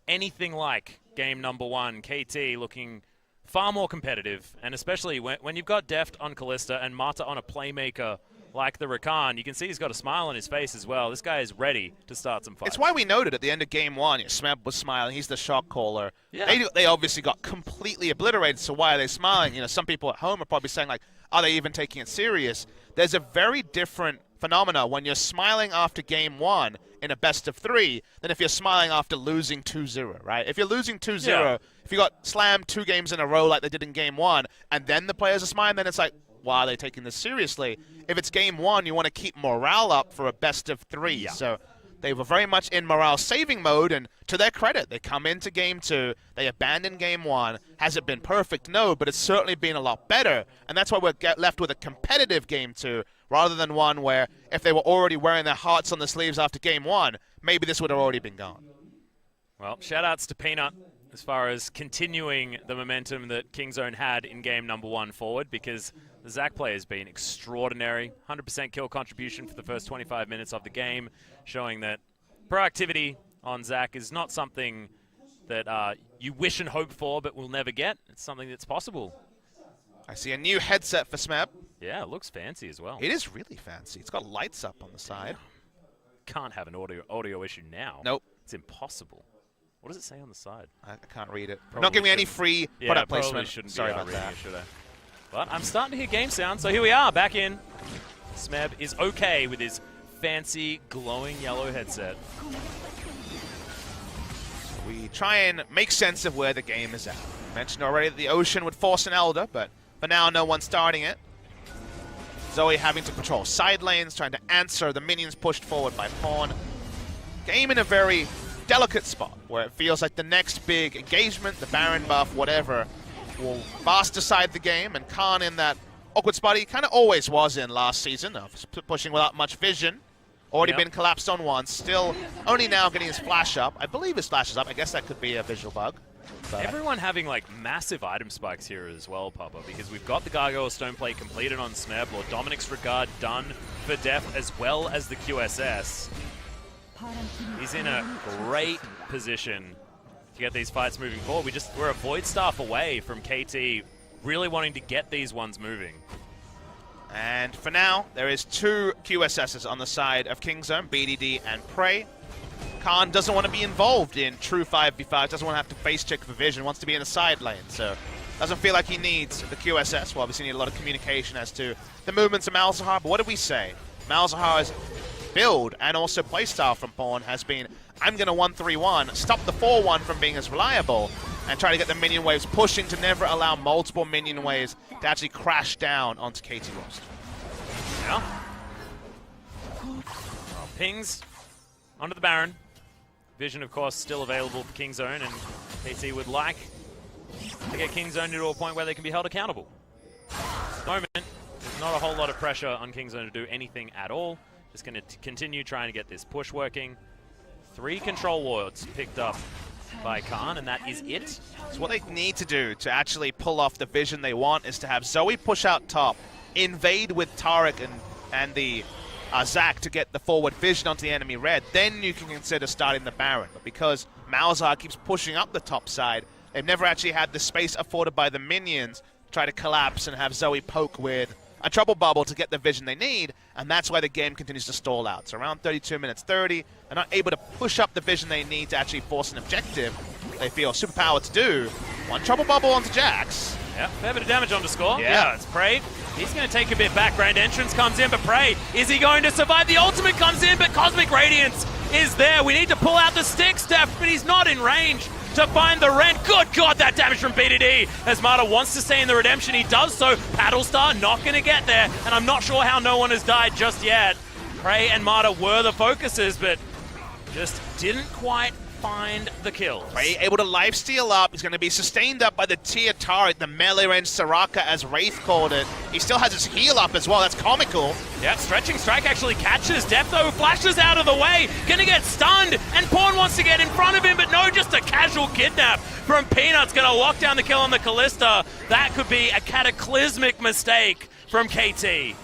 anything like game number 1. KT looking far more competitive, and especially when you've got Deft on Kalista and Mata on a playmaker like the Rakan, you can see he's got a smile on his face as well. This guy is ready to start some fights. It's why we noted at the end of game 1, Smeb was smiling. He's the shot caller. Yeah. They obviously got completely obliterated, so why are they smiling? You know, some people at home are probably saying, like, are they even taking it serious? There's a very different phenomena when you're smiling after game 1 in a best of 3 than if you're smiling after losing 2-0, right? If you're losing 2-0, if you got slammed 2 games in a row like they did in game 1, and then the players are smiling, then it's like, why are they taking this seriously? If it's game 1, you want to keep morale up for a best of 3. Yeah. So they were very much in morale saving mode, and to their credit, they come into game 2, they abandon game 1. Has it been perfect? No, but it's certainly been a lot better, and that's why we're left with a competitive game 2 rather than one where if they were already wearing their hearts on the sleeves after game 1, maybe this would have already been gone. Well, shout-outs to Peanut as far as continuing the momentum that Kingzone had in game number 1 forward, because the Zac play has been extraordinary. 100% kill contribution for the first 25 minutes of the game, showing that proactivity on Zac is not something that you wish and hope for but will never get. It's something that's possible. I see a new headset for Smeb. Yeah, it looks fancy as well. It is really fancy. It's got lights up on the side. Can't have an audio issue now. Nope. It's impossible. What does it say on the side? I can't read it. Not giving me any free product placement. Shouldn't Sorry be about that. It, should I? But I'm starting to hear game sound, so here we are, back in. Smeb is okay with his fancy glowing yellow headset. We try and make sense of where the game is at. I mentioned already that the Ocean would force an Elder, but for now, no one's starting it. Zoe having to patrol side lanes, trying to answer the minions pushed forward by Pawn. Game in a very delicate spot, where it feels like the next big engagement, the Baron buff, whatever, will fast decide the game, and Khan in that awkward spot he kind of always was in last season, of pushing without much vision. Already been collapsed on once, still only now getting his flash up. I believe his flash is up. I guess that could be a visual bug. But everyone having like massive item spikes here as well, Papa, because we've got the Gargoyle Stone Plate completed on Smeb, Lord Dominic's Regard done for Def, as well as the QSS. He's in a great position to get these fights moving forward. We're a Void Staff away from KT really wanting to get these ones moving. And for now, there is 2 QSSs on the side of Kingzone, BDD and Prey. Khan doesn't want to be involved in true 5v5, doesn't want to have to face check for vision, wants to be in the side lane, so doesn't feel like he needs the QSS. We'll obviously need a lot of communication as to the movements of Malzahar, but what did we say? Malzahar's build and also playstyle from Pawn has been, I'm going to 1-3-1, stop the 4-1 from being as reliable, and try to get the minion waves pushing to never allow multiple minion waves to actually crash down onto KT Rolster. Yeah. Well, pings onto the Baron. Vision, of course, still available for Kingzone, and KT would like to get Kingzone to a point where they can be held accountable. At the moment, there's not a whole lot of pressure on Kingzone to do anything at all. Just going to continue trying to get this push working. 3 control wards picked up by Khan, and that is it. So what they need to do to actually pull off the vision they want is to have Zoe push out top, invade with Taric and the Zac to get the forward vision onto the enemy red. Then you can consider starting the Baron. But because Malzahar keeps pushing up the top side, they've never actually had the space afforded by the minions to try to collapse and have Zoe poke with a trouble bubble to get the vision they need, and that's why the game continues to stall out. So around 32 minutes 30, they're not able to push up the vision they need to actually force an objective they feel superpowered to do. One trouble bubble onto Jax. Yeah, fair bit of damage on the score. Yeah. It's Prey. He's going to take a bit back. Grand Entrance comes in, but Prey, is he going to survive? The ultimate comes in, but Cosmic Radiance is there. We need to pull out the stick, Steph, but he's not in range to find the Rent. Good God, that damage from BDD. As Marta wants to stay in the redemption, he does so. Paddlestar not going to get there, and I'm not sure how no one has died just yet. Prey and Marta were the focuses, but just didn't quite find the kill. Prey able to lifesteal up. He's going to be sustained up by the tier turret, the melee range Soraka, as Wraith called it. He still has his heal up as well. That's comical. Yeah, Stretching Strike actually catches Depth, though, flashes out of the way. Gonna get stunned, and Pawn wants to get in front of him, but no, just a casual kidnap from Peanuts. Gonna lock down the kill on the Callista. That could be a cataclysmic mistake from KT.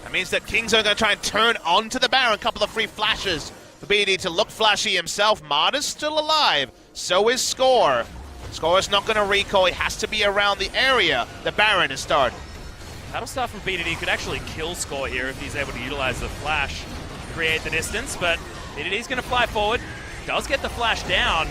That means that King's are going to try and turn onto the Baron. A couple of free flashes for BD to look flashy himself. Marta's still alive. So is Score. Score is not going to recall. He has to be around the area. The Baron is started. Paddlestar from BDD could actually kill Score here if he's able to utilize the flash to create the distance, but BDD's going to fly forward. Does get the flash down,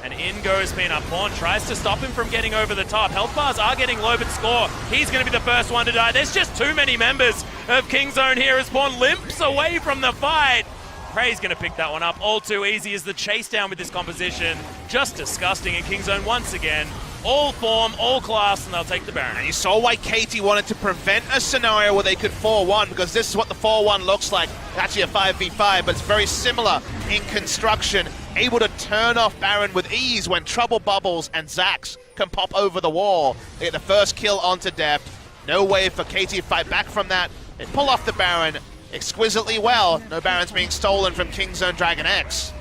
and in goes Peanut. Pawn tries to stop him from getting over the top. Health bars are getting low, but Score, he's going to be the first one to die. There's just too many members of Kingzone here as Pawn limps away from the fight. Prey's going to pick that one up. All too easy is the chase down with this composition. Just disgusting, and Kingzone once again, all form, all class, and they'll take the Baron. And you saw why Katie wanted to prevent a scenario where they could 4-1, because this is what the 4-1 looks like. It's actually a 5v5, but it's very similar in construction. Able to turn off Baron with ease when Trouble Bubbles and Zax can pop over the wall. They get the first kill onto Deft. No way for Katie to fight back from that. They pull off the Baron exquisitely well. No Baron's being stolen from Kingzone DragonX.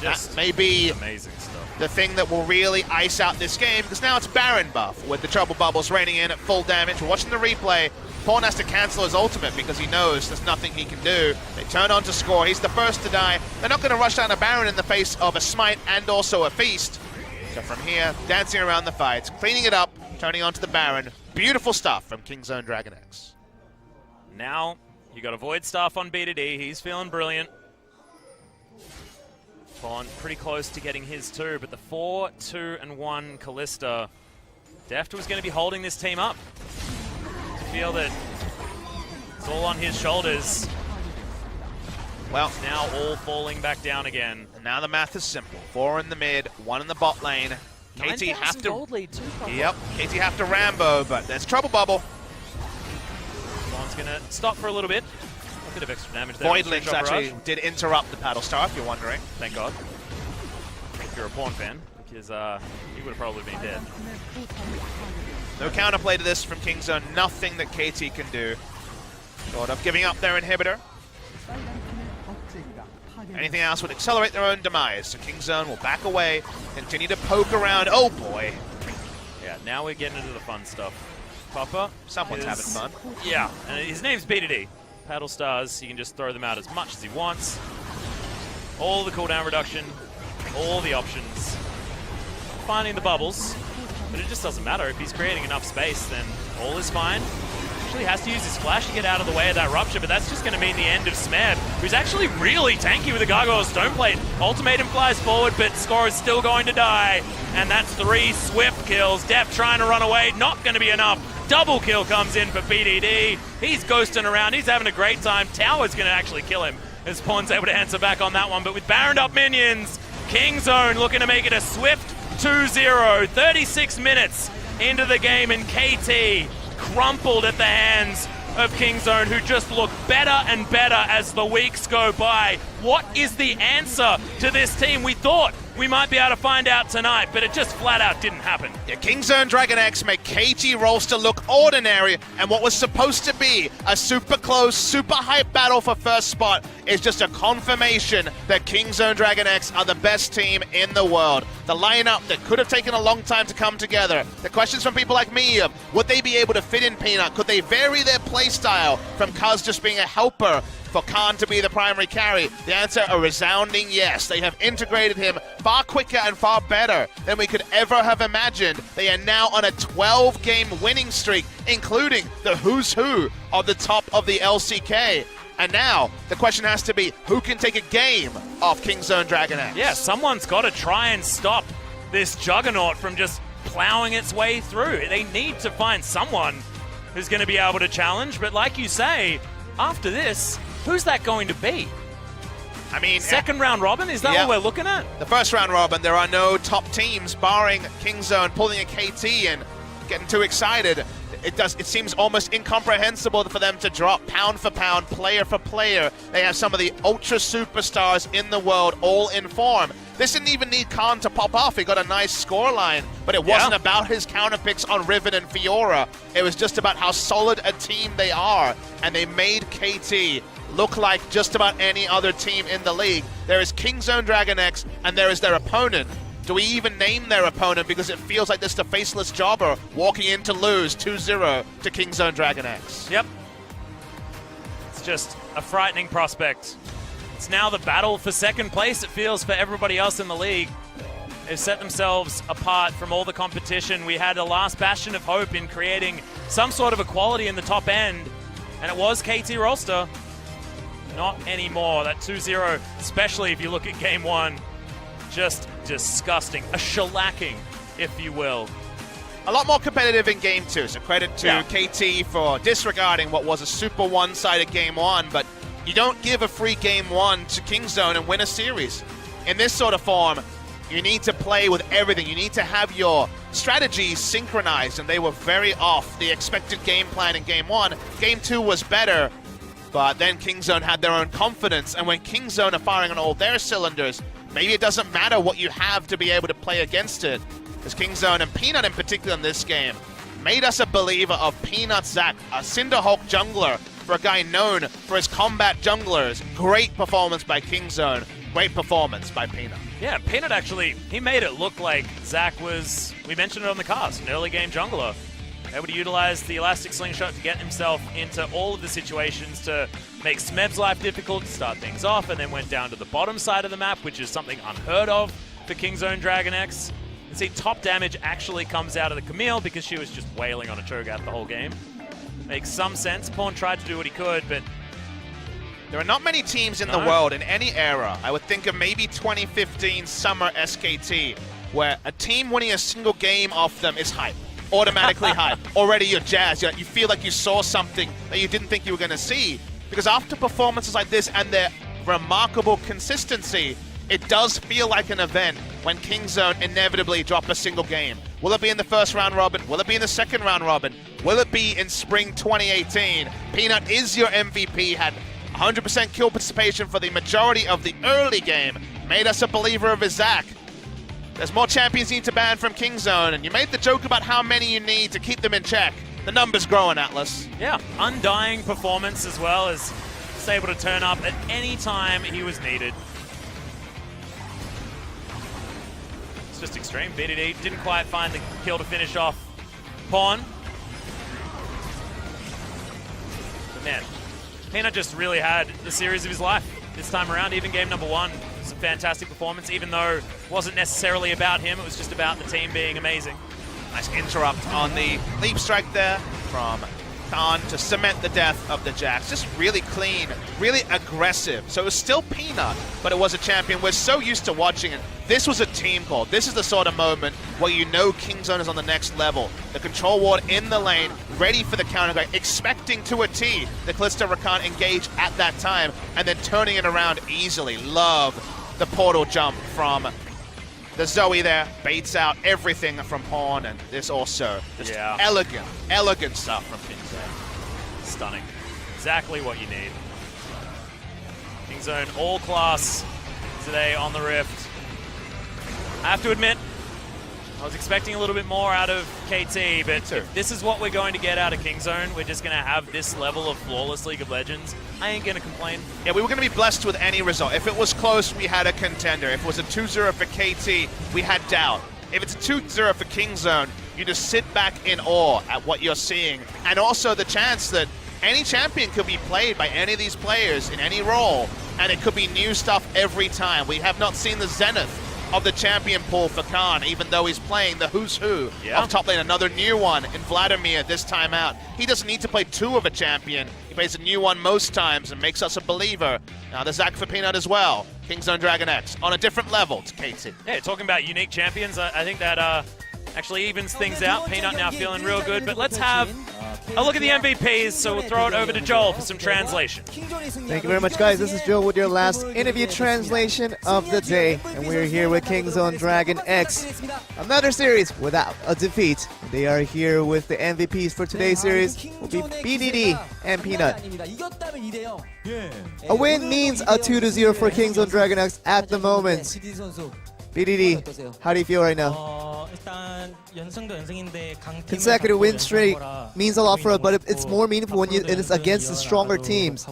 Just that may be amazing stuff. The thing that will really ice out this game, because now it's Baron buff with the Trouble Bubbles raining in at full damage. We're watching the replay. Pawn has to cancel his ultimate because he knows there's nothing he can do. They turn on to Score. He's the first to die. They're not going to rush down a Baron in the face of a Smite and also a Feast. So from here, dancing around the fight, cleaning it up, turning onto the Baron. Beautiful stuff from Kingzone DragonX. Now, you got a Void Staff on BDD. He's feeling brilliant. Pawn pretty close to getting his too, but the 4-2-1 Callista. Deft was going to be holding this team up. I feel that it's all on his shoulders. Well, now all falling back down again. And now the math is simple. 4 in the mid, 1 in the bot lane. KT have to. Gold lead too, yep, KT have to Rambo, but there's Trouble Bubble. Pawn's going to stop for a little bit. A bit of extra damage there. Voidlings actually did interrupt the Paddlestar, if you're wondering. Thank God. If you're a Pawn fan, because he would have probably been dead. No counterplay to this from Kingzone. Nothing that KT can do. Short of giving up their inhibitor. Anything else would accelerate their own demise. So Kingzone will back away, continue to poke around. Oh boy. Yeah, now we're getting into the fun stuff. Papa. Someone's having fun. Yeah, and his name's BDD. Paddle Stars, he can just throw them out as much as he wants. All the cooldown reduction, all the options. Finding the bubbles, but it just doesn't matter. If he's creating enough space, then all is fine. Actually has to use his flash to get out of the way of that rupture, but that's just going to mean the end of Smeb, who's actually really tanky with a Gargoyle Stoneplate. Ultimatum flies forward, but Score is still going to die. And that's 3 swift kills. Deft trying to run away, not going to be enough. Double kill comes in for BDD. He's ghosting around. He's having a great time. Tower's going to actually kill him as Pawn's able to answer back on that one. But with Baroned up minions, Kingzone looking to make it a swift 2-0. 36 minutes into the game, and KT crumpled at the hands of Kingzone, who just look better and better as the weeks go by. What is the answer to this team? We thought we might be able to find out tonight, but it just flat out didn't happen. Yeah, Kingzone DragonX make KT Rolster look ordinary, and what was supposed to be a super close, super hype battle for first spot is just a confirmation that Kingzone DragonX are the best team in the world. The lineup that could have taken a long time to come together. The questions from people like me of, would they be able to fit in Peanut? Could they vary their play style from Cuz just being a helper for Khan to be the primary carry? The answer, a resounding yes. They have integrated him far quicker and far better than we could ever have imagined. They are now on a 12-game winning streak, including the who's who of the top of the LCK. And now, the question has to be, who can take a game off Kingzone DragonX? Yeah, someone's got to try and stop this juggernaut from just plowing its way through. They need to find someone who's going to be able to challenge, but like you say, after this, who's that going to be? I mean, second round robin, is that what we're looking at? The first round robin, there are no top teams barring Kingzone pulling a KT and getting too excited. It seems almost incomprehensible for them to drop pound for pound, player for player. They have some of the ultra superstars in the world all in form. This didn't even need Khan to pop off. He got a nice scoreline, but it wasn't about his counter picks on Riven and Fiora. It was just about how solid a team they are, and they made KT look like just about any other team in the league. There is Kingzone DragonX, and there is their opponent. Do we even name their opponent because it feels like this is a faceless jobber walking in to lose 2-0 to Kingzone DragonX? Yep. It's just a frightening prospect. It's now the battle for second place, it feels, for everybody else in the league. They've set themselves apart from all the competition. We had a last bastion of hope in creating some sort of equality in the top end, and it was KT Rolster. Not anymore. That 2-0, especially if you look at game one, just disgusting. A shellacking, if you will. A lot more competitive in game two, so credit to KT for disregarding what was a super one-sided game one, but you don't give a free game one to Kingzone and win a series. In this sort of form, you need to play with everything. You need to have your strategies synchronized, and they were very off the expected game plan in game one. Game two was better, but then Kingzone had their own confidence, and when Kingzone are firing on all their cylinders, maybe it doesn't matter what you have to be able to play against it. Because Kingzone, and Peanut in particular in this game, made us a believer of Peanut Zac, a Cinderhawk jungler, for a guy known for his combat junglers. Great performance by Kingzone, great performance by Peanut. Yeah, Peanut actually, he made it look like Zac was, we mentioned it on the cast, an early game jungler. Able to utilize the elastic slingshot to get himself into all of the situations to make Smeb's life difficult, to start things off, and then went down to the bottom side of the map, which is something unheard of for Kingzone DragonX. You see, top damage actually comes out of the Camille because she was just wailing on a Cho'Gath the whole game. Makes some sense. Pawn tried to do what he could, but there are not many teams in the world in any era. I would think of maybe 2015 Summer SKT, where a team winning a single game off them is hype. Automatically hype. Already you're jazzed. You feel like you saw something that you didn't think you were going to see. Because after performances like this and their remarkable consistency, it does feel like an event when Kingzone inevitably drop a single game. Will it be in the first round robin? Will it be in the second round robin? Will it be in spring 2018? Peanut is your MVP, had 100% kill participation for the majority of the early game, made us a believer of his Zac. There's more champions you need to ban from Kingzone, and you made the joke about how many you need to keep them in check. The number's growing, Atlas. Yeah, undying performance as well, as he's able to turn up at any time he was needed. It's just extreme. BDD didn't quite find the kill to finish off Pawn. But man, Peanut just really had the series of his life this time around. Even game number one was a fantastic performance, even though it wasn't necessarily about him. It was just about the team being amazing. Nice interrupt on the leap strike there from Khan to cement the death of the Jax. Just really clean, really aggressive. So it was still Peanut, but it was a champion we're so used to watching it. This was a team call. This is the sort of moment where you know Kingzone is on the next level. The control ward in the lane, ready for the counter, expecting to a T the Kalista Rakan engage at that time, and then turning it around easily. Love the portal jump from the Zoe there, baits out everything from Pawn, and this also just elegant stuff from Kingzone. Stunning. Exactly what you need. Kingzone all class today on the Rift. I have to admit, I was expecting a little bit more out of KT, but if this is what we're going to get out of Kingzone, we're just going to have this level of flawless League of Legends, I ain't going to complain. Yeah, we were going to be blessed with any result. If it was close, we had a contender. If it was a 2-0 for KT, we had doubt. If it's a 2-0 for Kingzone, you just sit back in awe at what you're seeing. And also the chance that any champion could be played by any of these players in any role, and it could be new stuff every time. We have not seen the zenith of the champion pool for Khan, even though he's playing the who's who of top lane. Another new one in Vladimir this time out. He doesn't need to play two of a champion. He plays a new one most times and makes us a believer. Now the Zac for Peanut as well. Kingzone DragonX on a different level to KT. Yeah, talking about unique champions, I think that actually evens things out. Peanut now feeling real good, but let's have a look at the MVPs, so we'll throw it over to Joel for some translation. Thank you very much, guys. This is Joel with your last interview translation of the day, and we're here with Kingzone DragonX. Another series without a defeat. They are here with the MVPs for today's series. Will be BDD and Peanut. A win means a 2-0 for Kingzone DragonX at the moment. BDD, how do you feel right now? Consecutive win streak means a lot for us, but it's more meaningful when it's against the stronger teams.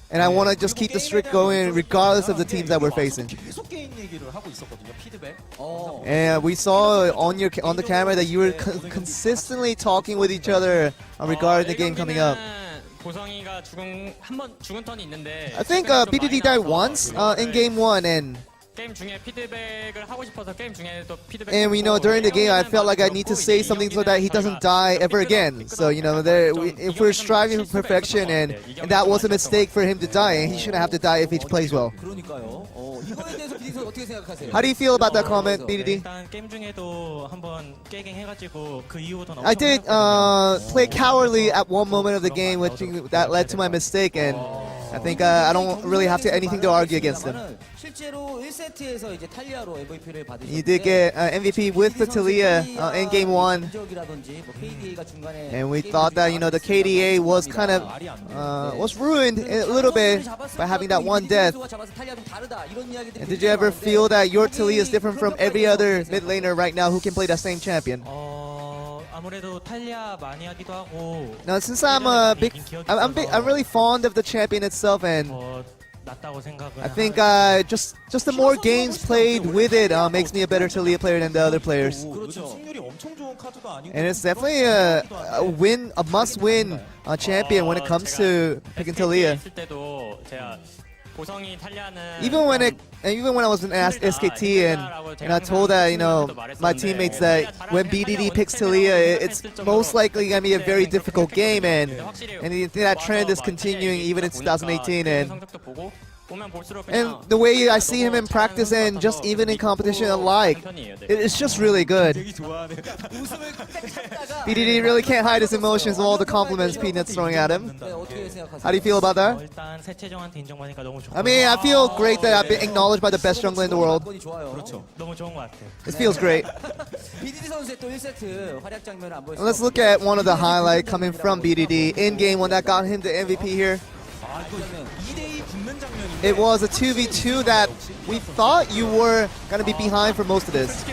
And I want to just keep the streak going regardless of the teams that we're facing. And we saw on the camera that you were consistently talking with each other regarding the game coming up. I think BDD died once in game 1, and we know during the game I felt like I need to say something so that he doesn't die ever again. So if we're striving for perfection, and that was a mistake for him to die, and he shouldn't have to die if he plays well. How do you feel about that comment, BDD? I did play cowardly at one moment of the game, which that led to my mistake, and I think I don't really have anything to argue against him. You did get MVP with the Talia in game 1, and we thought that the KDA was kind of was ruined a little bit by having that one death. And did you ever feel that your Talia is different from every other mid laner right now who can play that same champion? Now, since I'm really fond of the champion itself, and I think just the more games played with it makes me a better Talia player than the other players. And it's definitely a must-win champion when it comes to picking Talia. Even when I was in SKT and I told my teammates that when BDD picks Talia, it's most likely gonna be a very difficult game, and that trend is continuing even in 2018. And the way I see him in practice and just even in competition alike, it's just really good. BDD really can't hide his emotions of all the compliments Peanut's throwing at him. How do you feel about that? I mean, I feel great that I've been acknowledged by the best jungler in the world. It feels great. And let's look at one of the highlights coming from BDD in game 1 that got him the MVP here. It was a 2v2 that we thought you were going to be behind for most of this.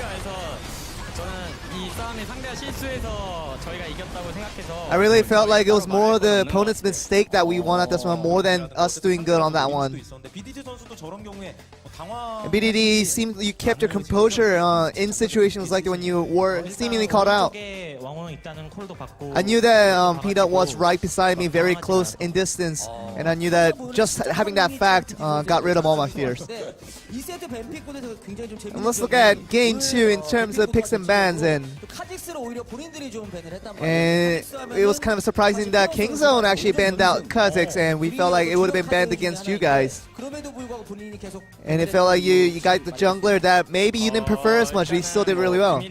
I really felt like it was more the opponent's mistake that we won at this one more than us doing good on that one. And BDD seemed you kept your composure in situations like when you were seemingly caught out. I knew that Peanut was right beside me, very close in distance, and I knew that just having that fact got rid of all my fears. And let's look at game 2 in terms of picks and bans, and it was kind of surprising that Kingzone actually banned out Kha'Zix, and we felt like it would have been banned against you guys. And it felt like you got the jungler that maybe you didn't prefer as much, but you still did really well.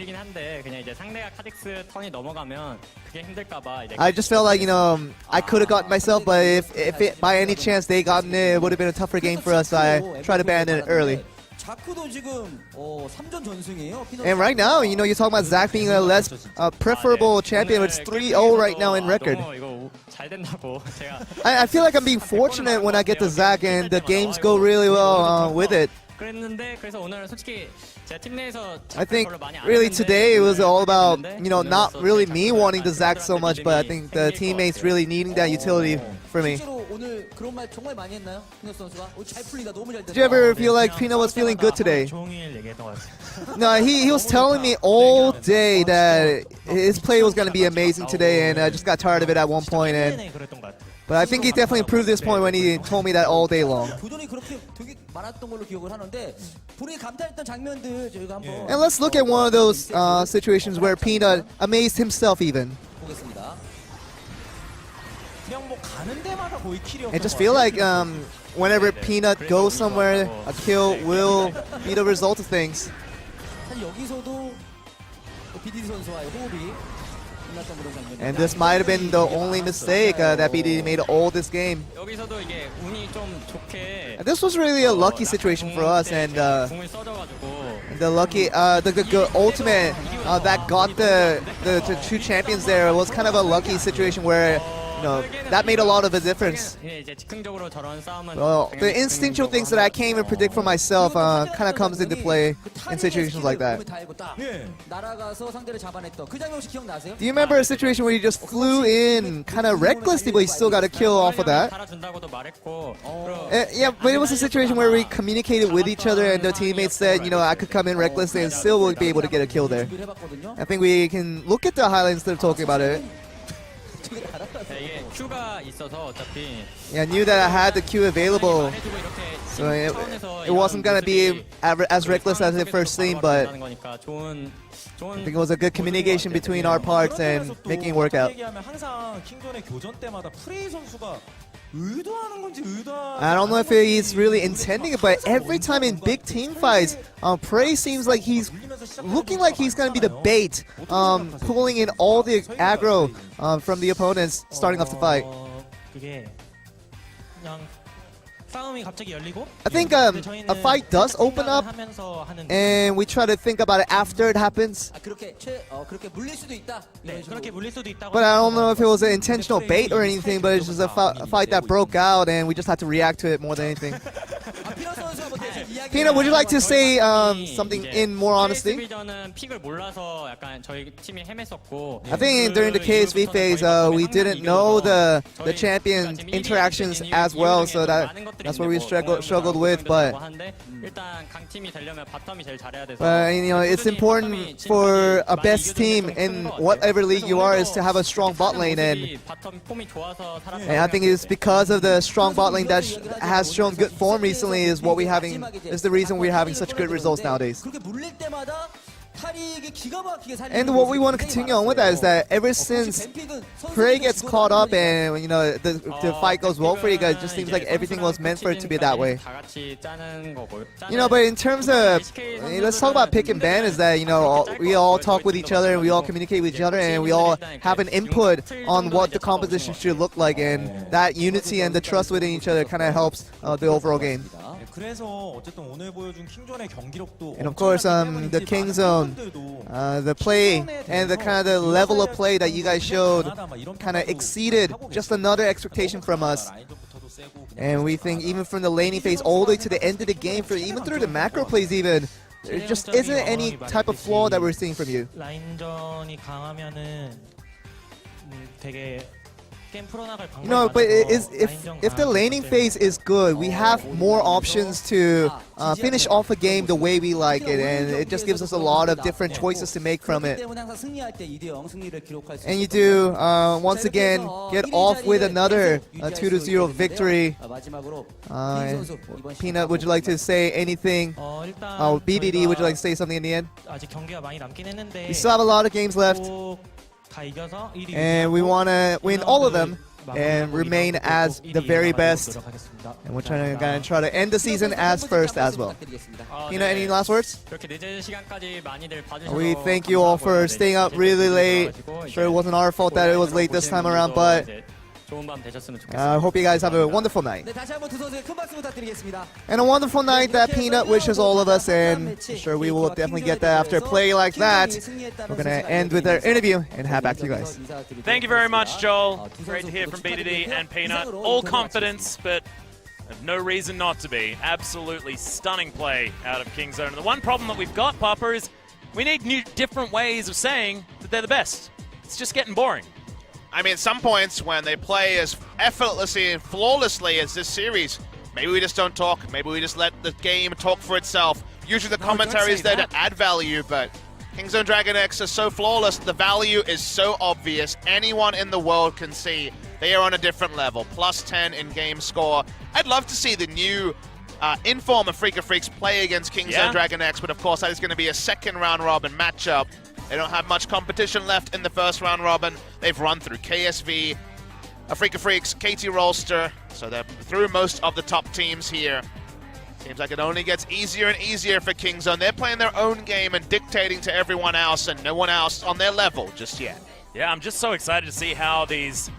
I just felt like, I could have gotten myself, but if it, by any chance they gotten it, it would have been a tougher game for us, so I tried to ban it early. And right now, you're talking about Zac being a less preferable champion. It's 3-0 right now in record. I feel like I'm being fortunate when I get to Zac and the games go really well with it. I think really today it was all about, not really me wanting the Zac so much, but I think the teammates really needing that utility for me. Did you ever feel like Peanut was feeling good today? No, he was telling me all day that his play was going to be amazing today, and I just got tired of it at one point. And But I think he definitely improved this point when he told me that all day long. 도전이 그렇게 되게 많았던 걸로 기억을 하는데 본인이 감탄했던 장면들 저희가 한번 And let's look at one of those situations where Peanut amazed himself even. 보겠습니다. 그냥 뭐 가는 데마다 거의 킬이었던 I just 것 feel like 같아요. whenever Peanut goes somewhere, a kill will be the result of things. 사실 여기서도 BDD 선수와의 호흡이 끝났던 그런 장면. And this might have been the only mistake that BDD made all this game. 여기서도 이게 운이 좀 좋게 And this was really a lucky situation for us, and 궁을 써줘가지고 the lucky, the ultimate that got the two champions there was kind of a lucky situation where, you know, that made a lot of a difference. 이제 즉흥적으로 저런 싸움은 Well, the instinctual things that I can't even predict for myself kind of comes into play in situations like that. 예. 날아가서 상대를 잡아냈던 그 장면 혹시 기억나세요? Do you remember a situation where you just flew in kind of recklessly, but you still got a kill off of that? 달아준다고도 말했고 Yeah, but it was a situation where we communicated with each other and the teammates said, you know, I could come in recklessly and still would be able to get a kill there. 준비를 해봤거든요. I think we can look at the highlights instead of talking about it. 이게 큐가 있어서 어차피 Yeah, I knew that I had the Q available, 말해주고 이렇게 so it wasn't gonna be as reckless as it first seemed, but 거니까 좋은 I think it was a good communication between our parts and making it work out. 얘기하면 항상 킹존의 교전 때마다 프레이 선수가 의도하는 건지 의도하지 I don't know if he's really intending it, but every time in big team fights, Prey seems like he's looking like he's gonna be the bait, pulling in all the aggro from the opponents starting off the fight. 그게 그냥 싸움이 갑자기 열리고 I think a fight does open up, 하면서 하는 and we try to think about it after it happens. 아, 그렇게 물릴 수도 있다. 네, 그렇게 물릴 수도 있다고. But I don't know if it was an intentional bait or anything, but it's just a fight that broke out, and we just had to react to it more than anything. 아, 피너 선수가 뭐 대신 이야기. Peanut, would you like to say something in more honesty? KSV전은 픽을 몰라서 약간 저희 팀이 헤맸었고 I think during the KSV phase, we didn't know the champion interactions as well, so that's what we struggled with. But 일단 강팀이 되려면 바텀이 제일 잘해야 돼서 you know, it's important for a best team in whatever league you are is to have a strong bot lane, and 바텀 폼이 좋아서 I think it's because of the strong bot lane that has shown good form recently is the reason we're having such good results nowadays. 그렇게 물릴 때마다 타릭이 기가 막히게 살리는 And what we want to continue on with that is that ever since Prey gets caught up and, you know, the fight goes well for you guys, it just seems like everything was meant for it to be that way. 다 같이 짜는 거고. You know, but in terms of, let's talk about pick and ban, is that, you know, we all talk with each other and we all communicate with each other and we all have an input on what the composition should look like, and that unity and the trust within each other kind of helps the overall game. 그래서 어쨌든 오늘 보여준 킹존의 경기력도 And of course, the King Zone, the play and the kind of the level of play that you guys showed kind of exceeded just another expectation from us. And we think even from the laning phase all the way to the end of the game, for even through the macro plays even, there just isn't any type of flaw that we're seeing from you. 라인전이 강하면은 되게 게임 풀어나갈 방법이 You know, but 많아서 if the laning phase is good, we have more options to finish off a game the way we like it, and it just gives us a lot of different choices to make from it. And you do, once again, get off with another 2-0 victory. Peanut, would you like to say anything? 일단 BDD, would you like to say something in the end? 아직 경기가 많이 남긴 했는데 We still have a lot of games left, 꼭 다 이겨서 1위 and we want to win all of them and remain as the very best. And we're trying to end the season as first as well. Peanut, any last words? 그렇게 늦은 시간까지 많이들 봐주셔서 We thank you all for staying up really late. Sure, it wasn't our fault that it was late this time around, but 좋은 밤 되셨으면 좋겠습니다. I hope you guys have a wonderful night. 네, 다시 한번 두 선수의 큰 박수 부탁드리겠습니다. And a wonderful night that Peanut wishes all of us, and sure we will definitely get that after a play like that. We're going to end with our interview and head back to you guys. Thank you very much, Joel. Great to hear from BDD and Peanut. All confidence, but no reason not to be. Absolutely stunning play out of King Zone. And the one problem that we've got, Papa, is we need new, different ways of saying that they're the best. It's just getting boring. I mean, some points when they play as effortlessly and flawlessly as this series, maybe we just don't talk. Maybe we just let the game talk for itself. Usually the commentary is there to add value, but King's Zone DragonX is so flawless. The value is so obvious. Anyone in the world can see They are on a different level. +10 in game score. I'd love to see the new Inform of Freak of Freaks play against Kingzone DragonX, but of course that is going to be a second round robin matchup. They don't have much competition left in the first round robin. They've run through KSV, Freak of Freaks, KT Rolster, so they're through most of the top teams here. Seems like it only gets easier and easier for Kingzone. They're playing their own game and dictating to everyone else, and no one else on their level just yet. Yeah, I'm just so excited to see how these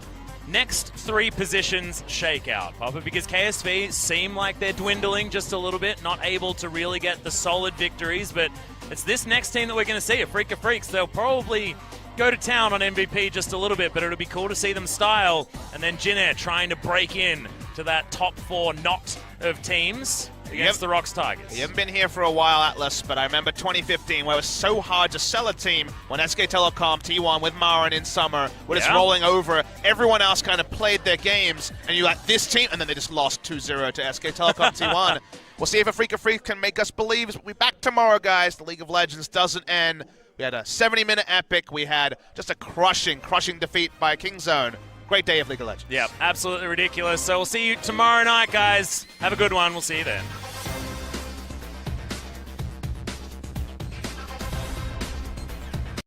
next 3 positions shake out, Papa, because KSV seem like they're dwindling just a little bit, not able to really get the solid victories, but it's this next team that we're going to see, a Freak of Freaks. They'll probably go to town on MVP just a little bit, but it'll be cool to see them style, and then Jin Air trying to break in to that top 4 knot of teams against the Rocks Tigers. You haven't been here for a while, Atlas, but I remember 2015 where it was so hard to sell a team when SK Telecom T1 with Marin in summer were just rolling over. Everyone else kind of played their games, and you like this team, and then they just lost 2-0 to SK Telecom T1. We'll see if a Freak of Freaks can make us believe. We'll be back tomorrow, guys. The League of Legends doesn't end. We had a 70-minute epic. We had just a crushing defeat by Kingzone. Great day of League of Legends. Yeah, absolutely ridiculous. So we'll see you tomorrow night, guys. Have a good one. We'll see you then.